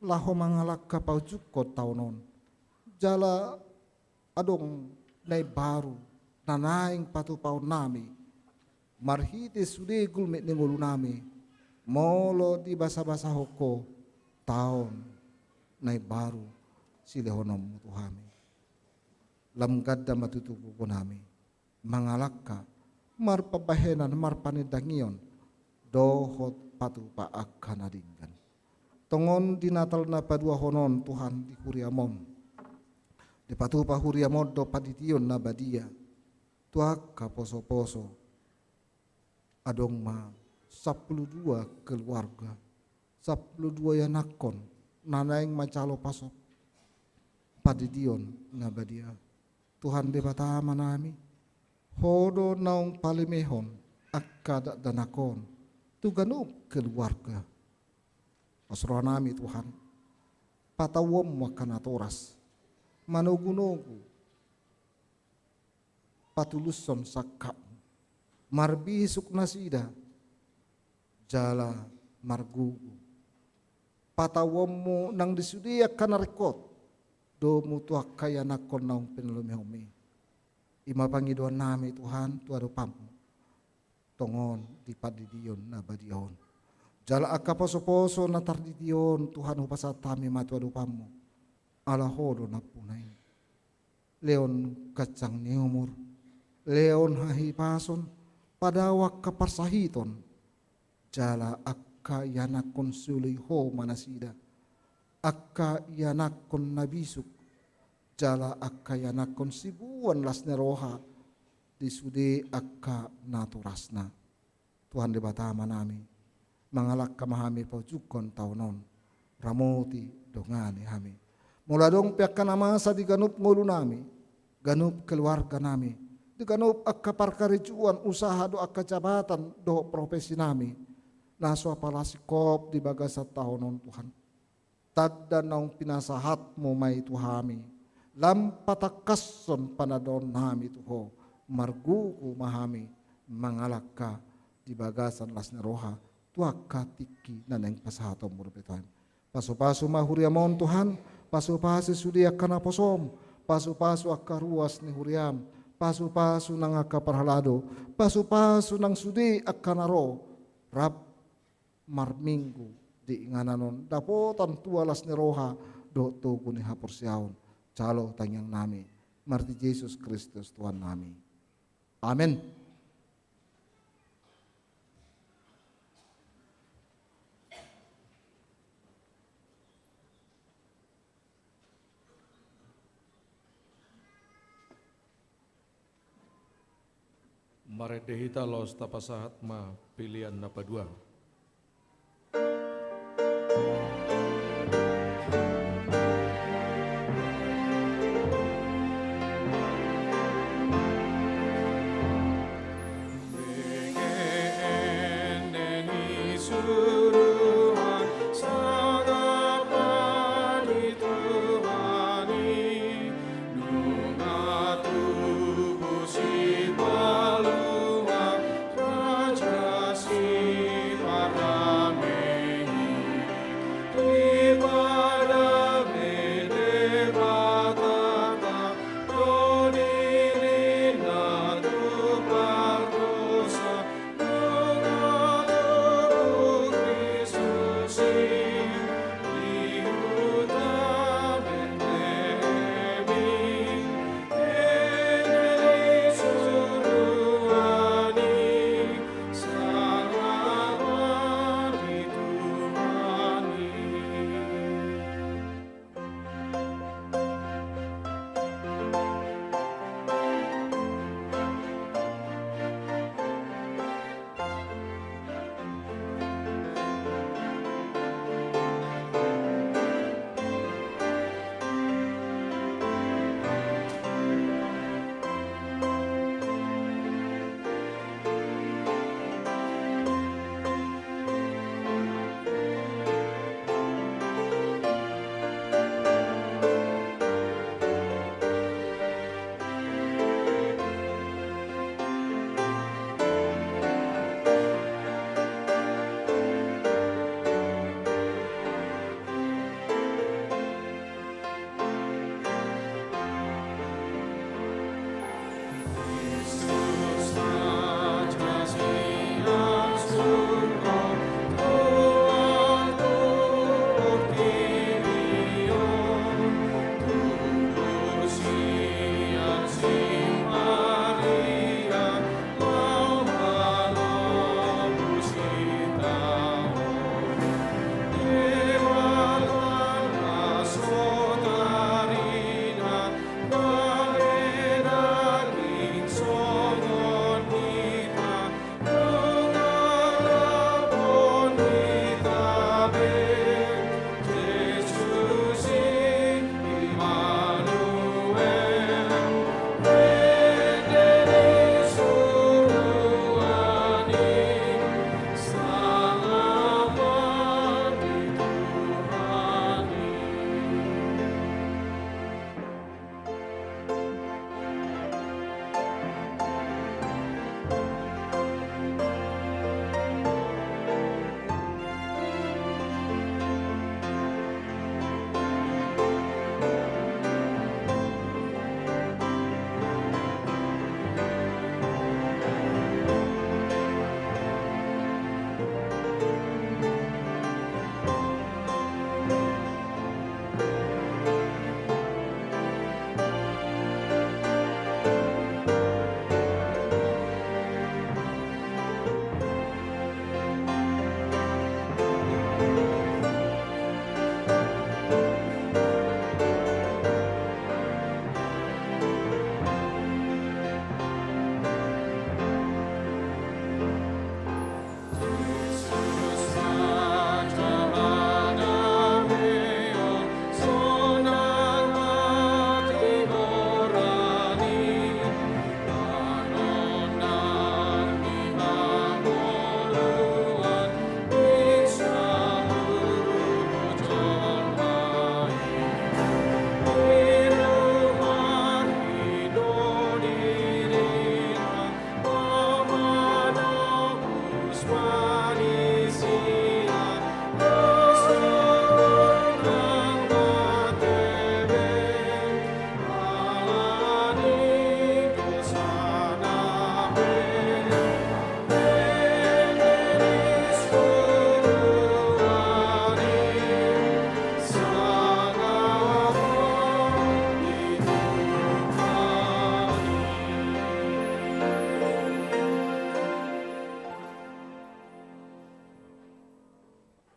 laho mangalak kapau jukot taunon, jala adong nai baru, nanaing patupau nami, marhiti sude gulmit ningulu nami, molo di basa-basa hoko, taon nai baru silehonom mutuhami. Lam gadda matutuku ko nami mangalakka marpabahenan marpanidangion dohot patu paak kanadinggan tongon di Natal na padua honon Tuhan di kuriamon di patu pa huriamon do padition na badia tuak ka poso-poso adong ma 12 keluarga 12 yanakon nanaing macalo pasok padition na badia Tuhan di bata manami hodo naung palimehon akka danakon tuganup keluarga osro nami Tuhan patawom makanatoras manugunugu patuluson sakap marbisuk nasida jala margugu patawommu nang disudia kanarekot do mutua kaya nakon naung penlumihomi ima pangiduan nami Tuhan tuado pamu tongon di padidion na badion jala akka poso-poso na tardidion Tuhan upasatami matuado pamu ala hodo na punay leon kacang ni umur leon hahipason padawak kaparsahiton jala akka yanakon suliho manasida akka yanakon nabisuk jala akka yanakon sibuan las neroha disude akka naturasna Tuhan di batama nami mangalak kamahami paujukon taunon ramoti dongani hami mula dong piakkan amasa di ganup ngulu nami ganup keluarga nami di ganup akka parkaricuan usaha do akka jabatan do profesi nami naso apalasi kop di bagasat tahunon Tuhan tagda naung pinasahat mo may tuhami lam patakasson panadon nami tuho marguku mahami mangalaka di bagasan las neroha tuaka tiki naneng pasahatom murupetuhan pasu-pasu mahuriamon Tuhan pasu-pasu sudia kana posom pasu-pasu akka ruas ni huriam pasu-pasu nang akka parhalado pasu-pasu nang sudi akka naro rab marminggu di ngananon dapotan tualas ni roha do tugu ni hapursiaon calo tangyang nami marti Yesus Kristus Tuhan nami amin. Maredehita los tapasahat ma pilihan napa dua.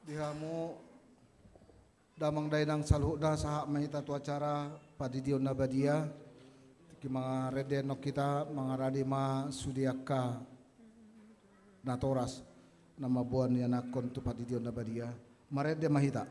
Dihamu damang dainang saluhda saha mahita tu acara padidion nabadia ki mga redeno kita mga radima sudiaka natoras na mabuan niya nakon tupatidion na badia marede mahita.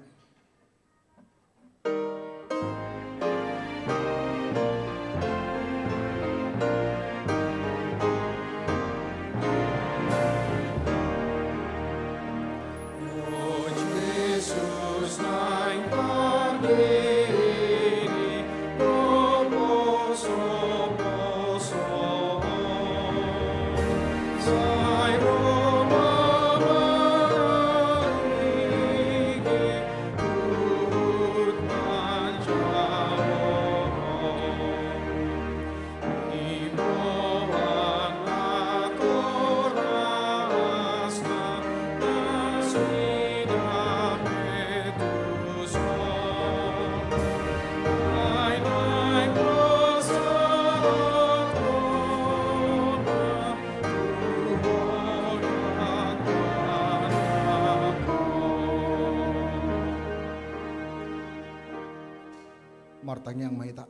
Martangyang mahita.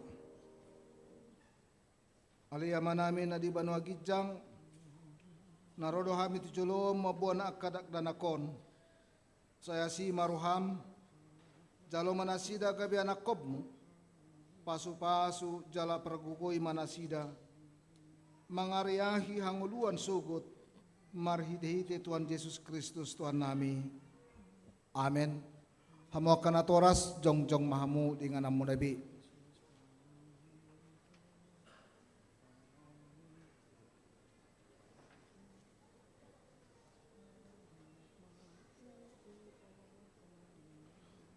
Aliyaman namin na di Banua Gijang, narodo kami tujulom mabuan na akadak danakon. Saya si maruham, jalo manasida gabi anak kobmu, pasu-pasu jala pergugoy manasida, mangariahi hanguluan sugut, marhidihiti Tuhan Yesus Kristus Tuhan nami. Amen. Hamo kanatoras jongjong mahamu dengan namu nabi.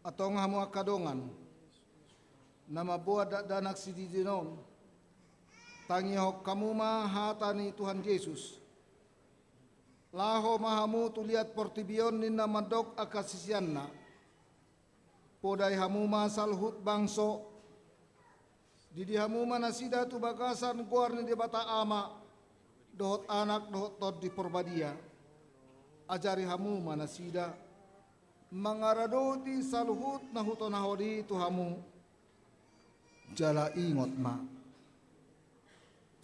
Atong hamo kadongan na mabuat danak si didinon tangihok kamuma hatani Tuhan Yesus. Laho mahamu tuliat portibion ni namadok akasisianna. Podai hamuma salhut bangso didi hamuma nasida tu bagasan guar ni di bata ama dohot anak dohot tod di porbadia ajari hamuma nasida mangaradoti salhut na hutonahodi tu hamu jala ingot ma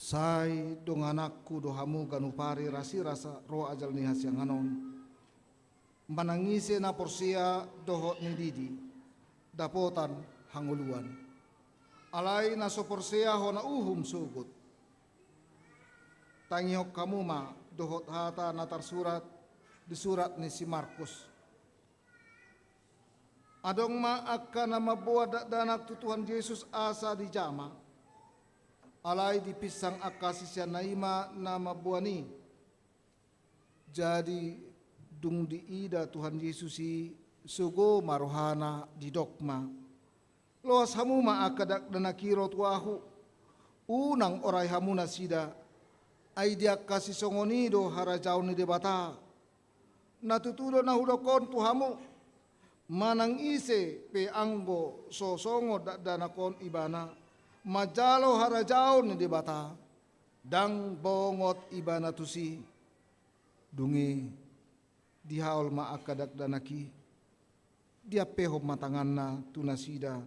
sai dong anakku do hamu ganupari rasi rasa roh ajal ni hasyang anon manangise na porsia dohot ni didi dapotan hanguluan alay na soporsea ho na uhum sugut tangihok kamuma dohot hata natar surat di surat ni si Markus adong ma akka na mabuat danak tu Tuhan Yesus asa di jama alay di pisang akka sisya naima na mabuani jadi dung di ida Tuhan Yesus si sugo marohana di dokma loas hamuma akadak danakiro tuahu unang oray hamuna sida ay diak kasi songonido harajaw ni debata natutudo na hudokon tuhamu manang ise pe anggo sosongo danakon ibana majalo harajaw ni debata dang bongot ibana tusi dungi dihaol ma akadak danaki dia peho matanganna tu nasida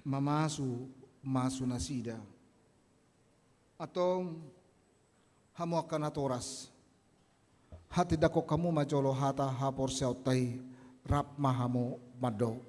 mamasu masu nasida atong hamu akan atoras hati dako kamu majolo hata hapor seotai rap mahamu mado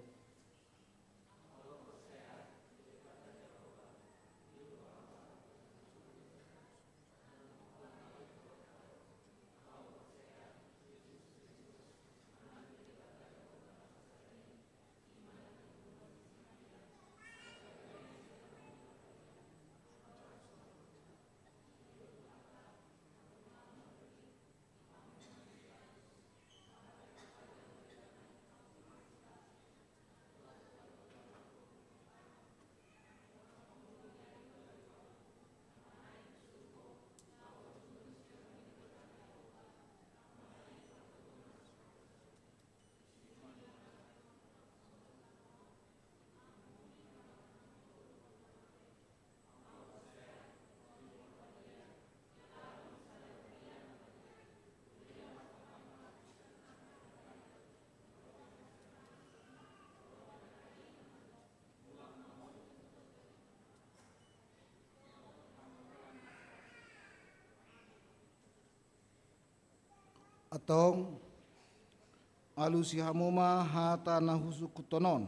atong alusi hamuma hata na husukutonon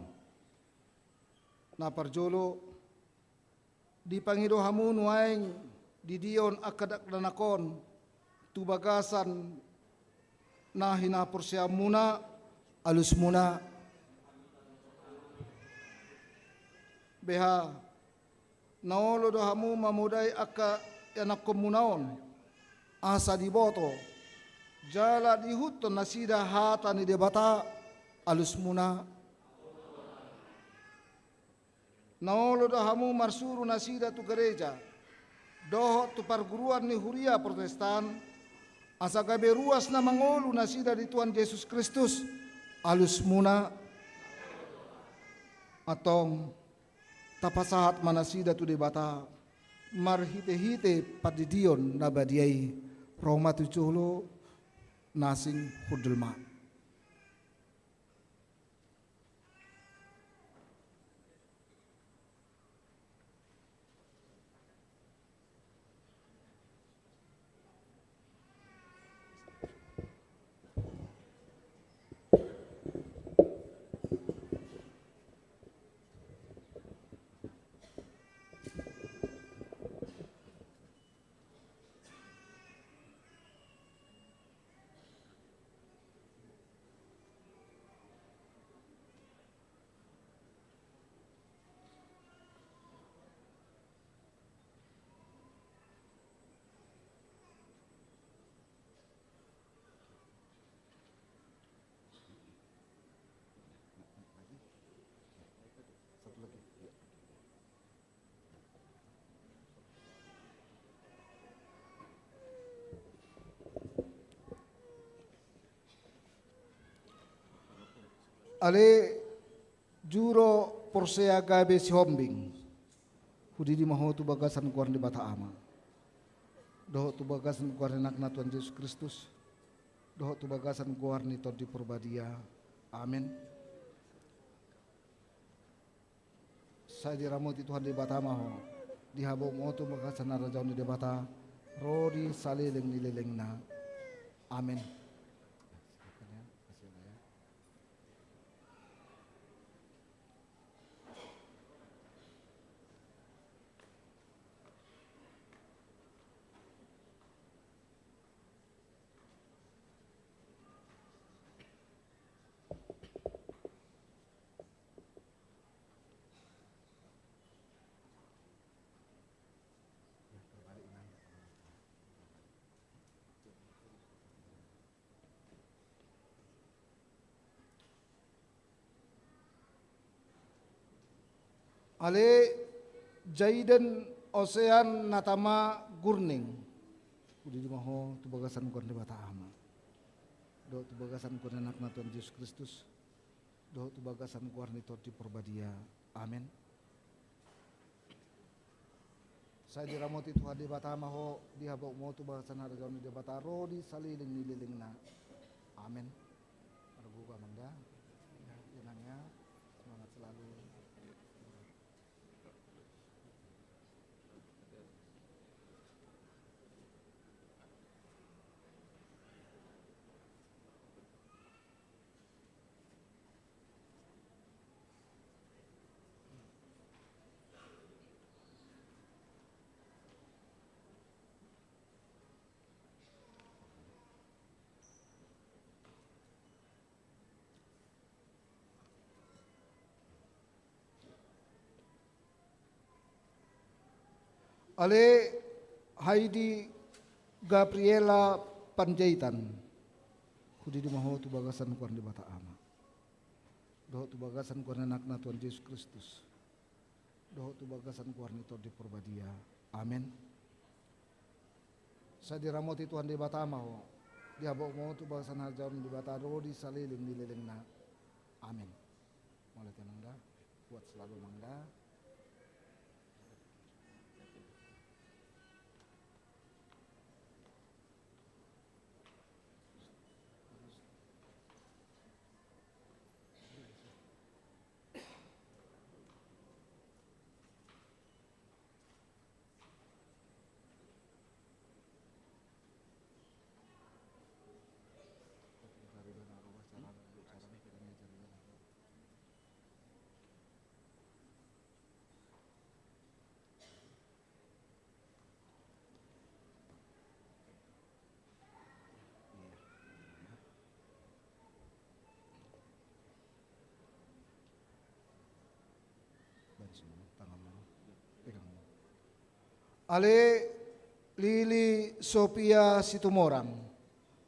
na parjolo di pangido hamun waing didion akadak danakon tubagasan na hinapursia muna alus muna beha naolo do hamu mamudai aka yanak komunaon asa diboto jala dihuton nasida hata ni debata alus muna naolo do hamu marsuru nasida tu gereja doho tu perguruan ni huria protestan asa gabe ruas na mangolu nasida di Tuhan Yesus Kristus alus muna atong tapasahat manasida tu debata marhite-hite padidion na badiai Roma tu culo nasing hudulma. Ale juro porsea gabe si hombing hudi di maho tu bagasan kuar di bata ama doho tu bagasan kuar nak na Tuhan Yesus Kristus doho tu bagasan kuar ni di purbadia amin. Saya diramoti Tuhan di bata maho di habo mo tu bagasan na rajaun di bata rodi salileng nilileng na amin. Ale Jaiden Ocean Natama Gurning Udi di maho tu bagasan kuan di bata ama do tu bagasan kuan anak na Tuhan Yesus Kristus do tu bagasan kuan ni di purbadia amin. Saya diramoti Tuhan di bata maho di habok mo tu bagasan hargaun di bata ro di saliling nililing na amin. Argo ka mangga inangnya semangat selalu. Ale Heidi Gabriela Panjaitan hudi di maho tu bagasan kuan di bata ama doho tu bagasan kuan anak na Tuhan Yesus Kristus doho tu bagasan kuan itu di purbadia amin. Saya diramoti Tuhan di bata maho di habok mo tu bagasan harjaun di bata ro di saliling nilileng na amin. Mulai tenangda buat selalu mangda. Ale Lili Sophia Situmorang,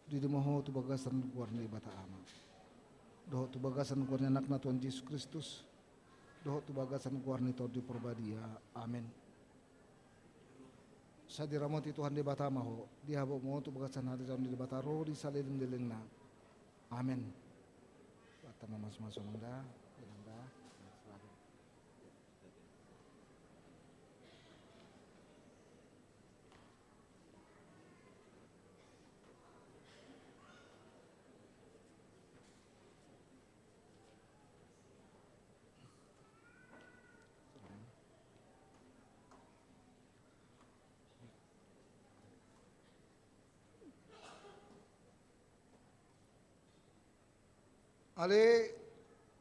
di moho tu bagasan kuarni bata ama. Doh tu bagasan kuarni anak na Tuhan Yesus Kristus. Doh tu bagasan kuarni Tordi Porbadia. Amin. Sa diramoti Tuhan di bata maho, di habo mo tu bagasan hari jam di bata ro di salilin dilingna. Amin. Bata mas mangda. Ale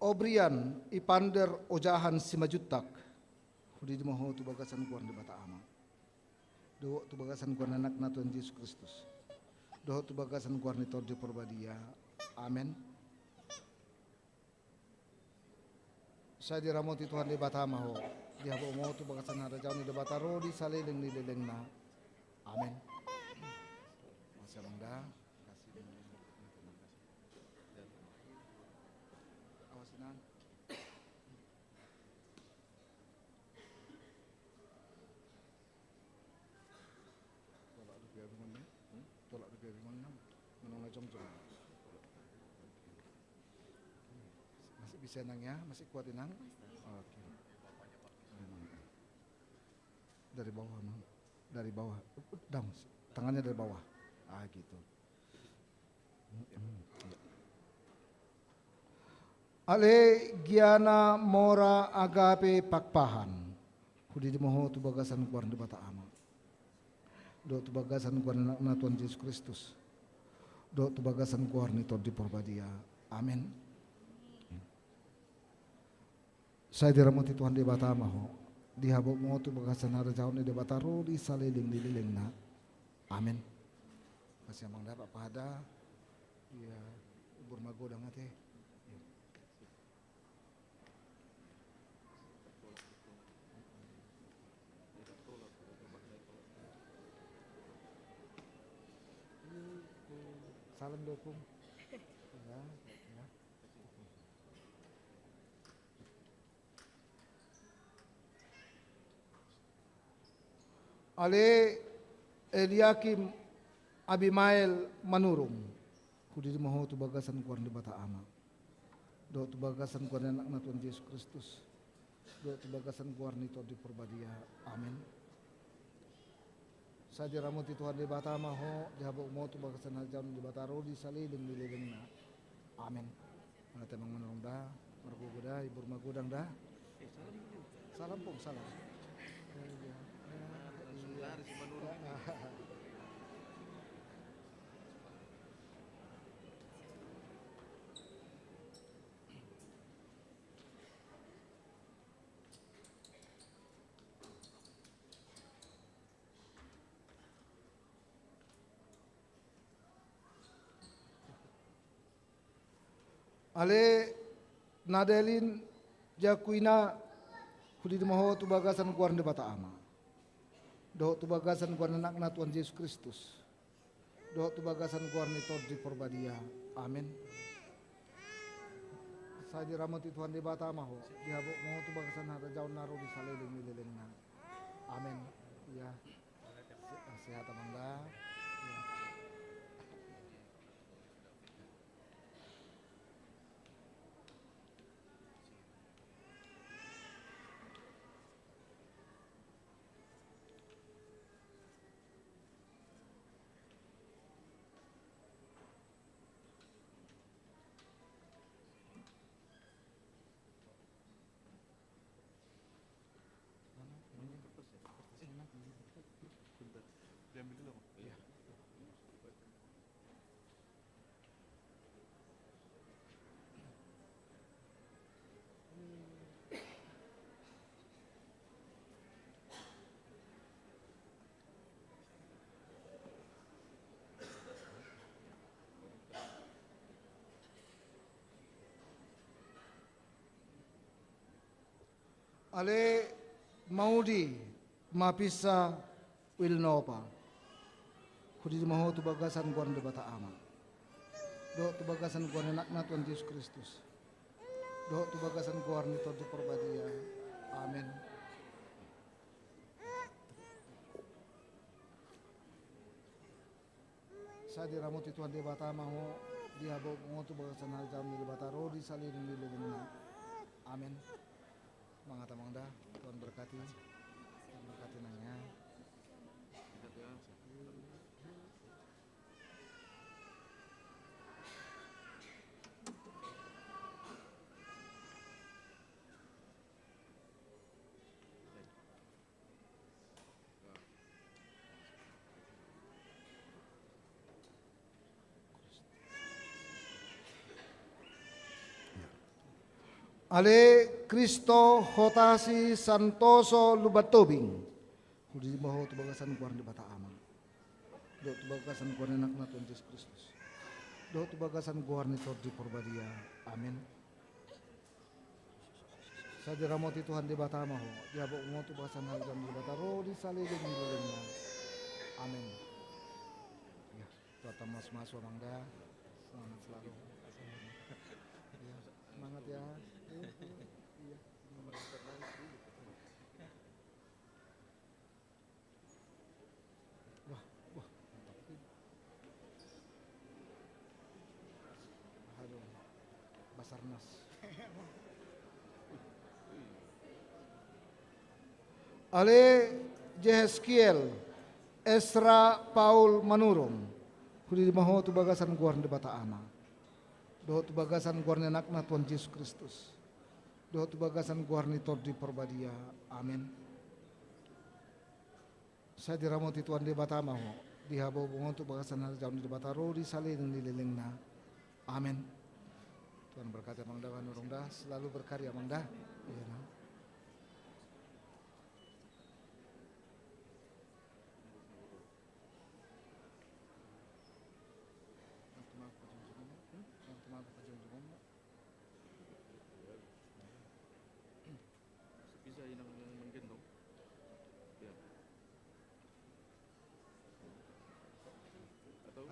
Obrian Ipander Ojahan Simajutak, hudi di moho tu bagasan kuan di bata ama. Doh tu bagasan kuan anak na Tuhan Yesus Kristus. Doh tu bagasan kuan ni Tordi Porbadia. Amin. Saya diramoti Tuhan di bata maho. Di habo mo tu bagasan hara jauh ni di bata ro di saliling ni leleng na. Amin. Masya Allah. Tolak di bimbingan menolak jong-jong. Masih bisa nang ya, masih kuat nang. Oke. Dari bawah nang, dari bawah, down, tangannya dari bawah. Ah gitu. Ale Giana Mora Agape Pakpahan, hudi di moho tu bagasan kuar di bata ama. Do tu bagasan kuar na Tuhan Yesus Kristus. Do tu bagasan kuar ni Tordi Porbadia. Amin. Saya diramoti Tuhan di bata maho. Di habo mo tu bagasan hara jauh ni di bata ro di saliling di liling na. Amin. Masih amang dapat pada. Ya, ubur magodang ate. Salam dokum. Ya, ya. Ale Eliakim Abimael Manurung, kudi di moho tu bagasan kuar di bata ama. Do tu bagasan kuar anak na Tuhan Yesus Kristus. Do tu bagasan kuar ni Tordi Porbadia. Amin. Sa diramoti Tuhan di bata maho, di habo mo tu bagasan hajaun di bata ro di saliling di lilingna. Amin. Mana temang menong dah, margogoda ibur magodang dah. Salam pong salam. Ale Nadelin Jakuina kudi di moho tu bagasan kuar di bata ama. Do tu bagasan kuar anak na Tuhan Yesus Kristus. Do tu bagasan kuar ni Tordi Porbadia. Amin. Saya diramoti Tuhan di bata maho. Di habo moho tu bagasan hara jauh naro di saliling nilileng na. Amin. Ya. Sehat amanda. Ale Maudi Mapisa Wilnopa. Kudi maho tu bagasan kuan de bata ama. Do tu bagasan kuan anak Tuhan Yesus Kristus. Do tu bagasan kuan ni Tuhan perbadia. Amin. Sa diramot Tuhan de bata maho dihabog mo tu bagasan hal jam di bata ro di salin di lelena. Amin. Mga tamangda, Tuhan berkati. Tuhan berkati nanya. Ale Kristo Hotasi Santoso Lubatobing. Kudi maho tu bagasan kuan di bata ama. Do tu bagasan kuan anak na Tuhan Yesus Kristus. Do tu bagasan kuan ni Tuhan di porbadia. Amin. Sa diramoti Tuhan di bata maho. Diabok mo tu bagasan hal jam di bata ro di salilin di lelena. Amin. Ya, Tuhan mas mangga. Selamat selalu. Ya, semangat ya. Basarnas. Ale Jeheskiel Esra Paul Manurung. Kudi maho tu bagasan guar di bata ama. Do tu bagasan guar ni anak na Tuhan Yesus Kristus. Do tu bagasan guar ni Tuhan di perbadia. Amin. Saya diramoti Tuhan di bata maho. Dihabog mo tu bagasan hal jam di bata ro di salin di lelengna. Amin. Tuhan berkati Mangda Wanurungda, selalu berkarya Mangda. Ya, nah.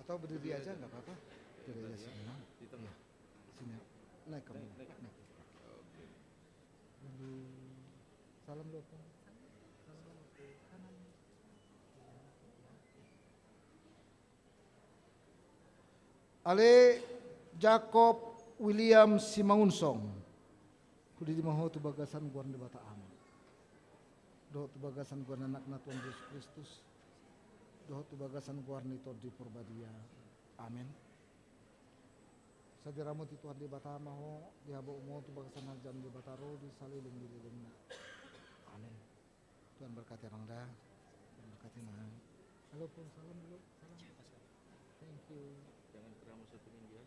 Atau berdiri aja nggak apa-apa. Berdiri aja sini. Ya. Sini. Naik kamu. Naik. Salam dulu. Kanan. Ale Jacob William Simangunsong. Kudi dimaho tu bagasan guan di bata ama. Do tu bagasan guan anak na Tuhan Yesus Kristus. Do tu bagasan guan ni Tuhan di perbadia. Amin. Sadiramo ti Tuhan di bata maho dihabok mo tu bagasan hal jam di bata ro di salilin di lilingna. Amin. Tuhan berkati Rangda. Tuhan berkati na. Halo pun salam dulu. Salam. Thank you. Jangan keramu satu minggu ya.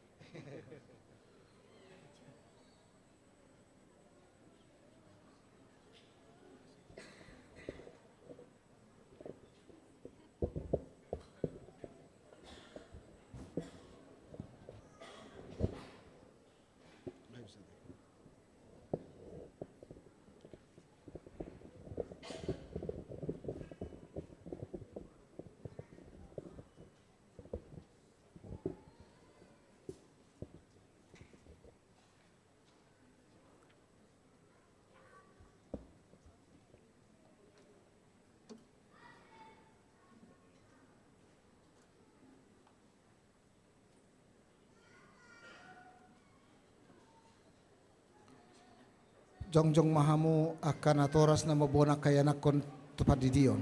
Jongjong mahamu akan atoras na mabona kaya nakon tupad di diyon.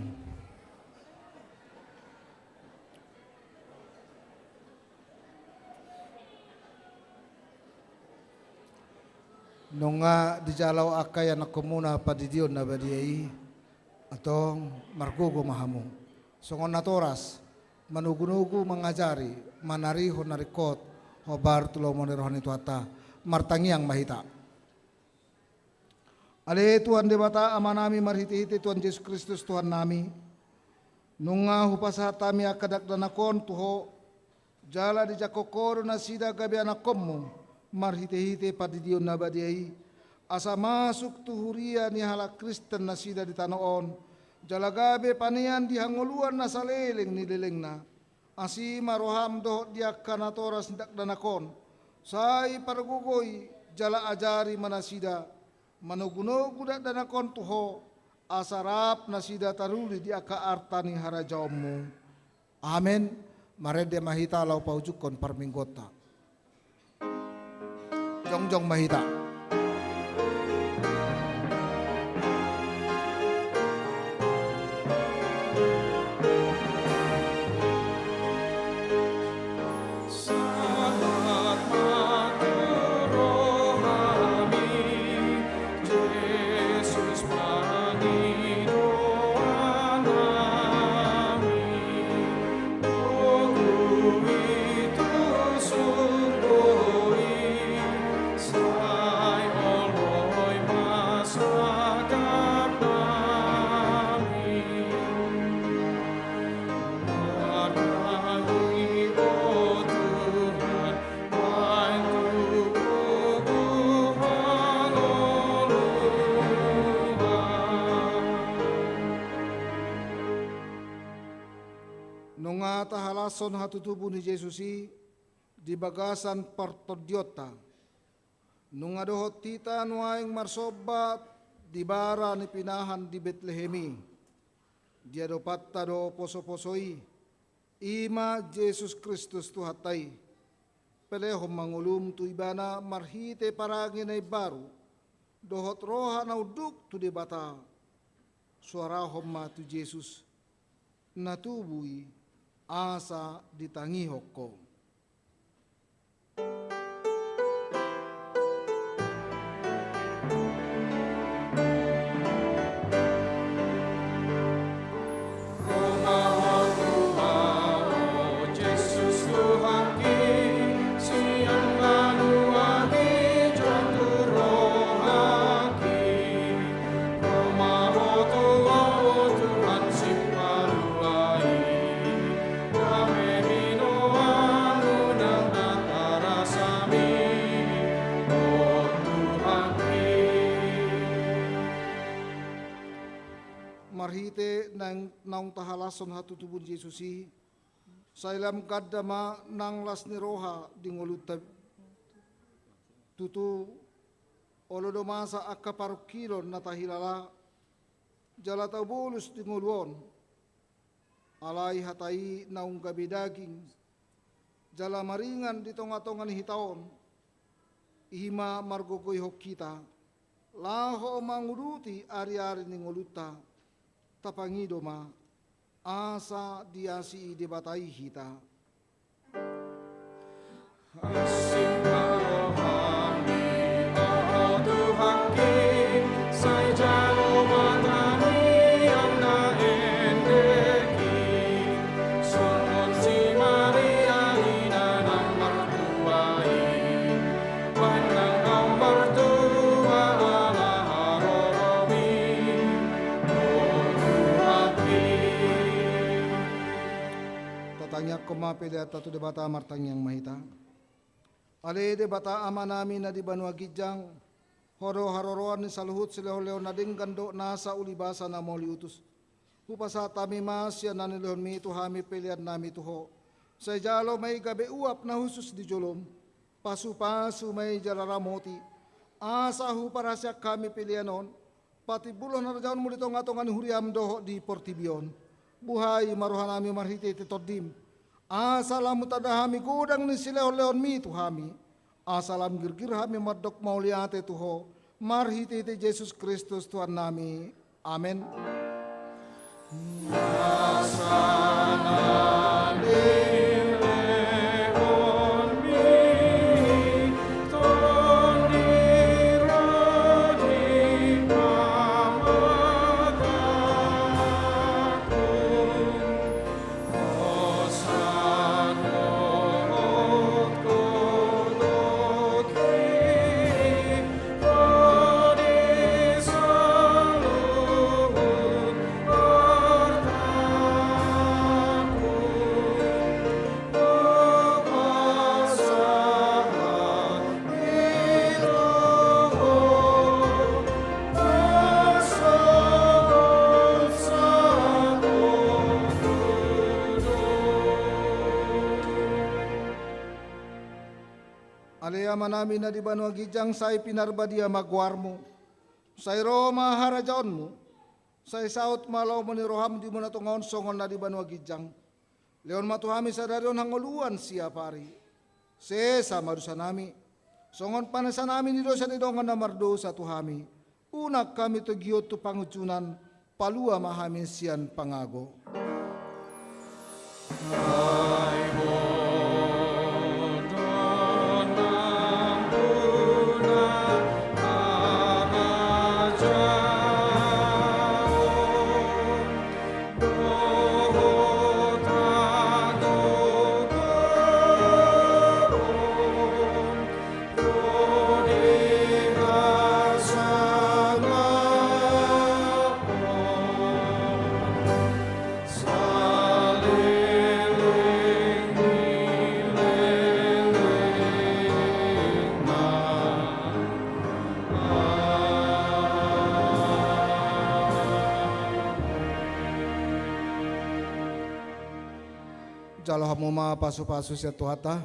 Nunga dijalaw akay anak komuna pa di diyon na badiyay atong margugo mahamu. Songon natoras manugunugo mangajari manariho narikot hobar tulo mo nirohan ito ata martangiang mahita. Ale Tuhan di bata ama nami marhiti-hiti Tuhan Yesus Kristus Tuhan nami. Nunga hupasata mi akadak danakon tuho jala di jakokoro na sida gabi anakommu marhiti-hiti padidion na badiai asa masuk tuhuria ni hala Kristen na sida di tanoon Jalagabe panian dihanguluan na saliling nililing na. Asi maroham doh dia kanatoras ndak danakon. Sai paragugoy jala ajari manasida. Manuguno guda danakon tuho. Asarap nasida taruli di aka artani harajawmu. Amen. Marede mahita lau paujukon parminggota. Jongjong mahita. Nunga tahalason hatutubo ni Jesusi di bagasan partodiota. Nunga dohot tita nuaing marsobat di bara ni pinahan di Betlehemi. Dia do patta do poso-posoi. Ima Jesus Kristus tuhatai. Pelehom mangulum tu ibana marhite parangin ay baru. Dohot roha na uduk tu di bata. Suara homma tu Jesus. Natubui asa ditangi hoko. Marhite nang naung tahalason hatutubun Jesusi sailam kadama nang las ni roha dingulut tutu olodomasa akka parukilon na tahilala jala tabulus dinguluon alai hatai naung gabi daging jala maringan di tonga-tongan hitaon ihima margogoy hokita laho manguruti ari-ari ninguluta tapangido ma asa diasi debatai hita. Asing rohani oh Tuhanki sai jalo matani ang naendeki sungon si Maria ina ng martuai pandang ang martua ala haroromi oh Tuhanki. Tatanya kumapili at tatu debata martang yang mahita. Ale debata ama namin na di Banua Gijang, horo haroroan ni saluhut silehon-lehon na ding gando nasa ulibasa na mo liutus. Upasa tami masya na nilehon mi tuhami pilihan nami tuho. Sa jalo may gabi uap na husus di jolom, pasu-pasu may jalaramoti. Asa hu para siya kami pilihanon, pati bulan na rajaon mo dito nga tongan huriam doho di Portibion. Buhay maruhan nami marhiti titodim. Asalam tadahami gudang ni silehon-lehon mi tuhami. Asalam girgir hami madok mauliate tuho. Marhiti ti Jesus Kristus Tuhan nami. Amen. Oh Alea manami na di Banua Gijang say pinarbadia magwarmo. Say Roma harajaonmu. Say saut malaw mo ni Roham di mo na tungaon songon na di Banua Gijang. Leon matuhami sa darion hanguluan siya pari. Sesa marusa nami. Songon panasan namin ni dosa ni dongan na mardo sa tuhami. Unak kami to giyot to pangutunan. Palua mahamin siyan pangago. Jalo hamu ma pasu-pasu siya tuhata.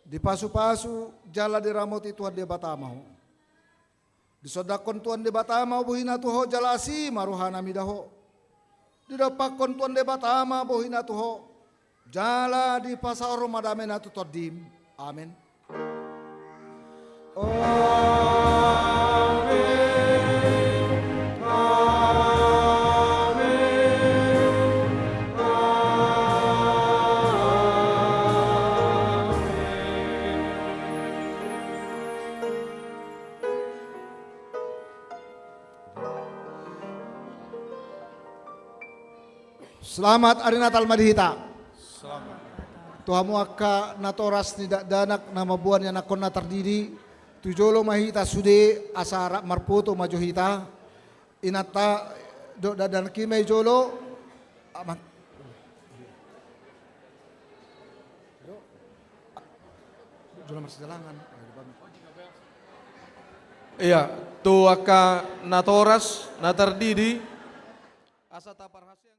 Di pasu-pasu jala di ramoti tuhan di batamaho. Di sodakon tuhan di batamaho buhina tuho jala asi maruhana midaho. Di dapakon tuhan di batama buhina tuho. Jala di pasar madame na tutodim. Amin. Selamat Hari Natal Madihita. Selamat. Tuhamu akka natoras ni danak nama buan yang nakon na tardidi. Tujolo mahita sude asara marputo majohita. Inata do dadan kimay jolo. Aman. Jolo marsidalangan. Iya, tu aka natoras natardidi asa taparhasya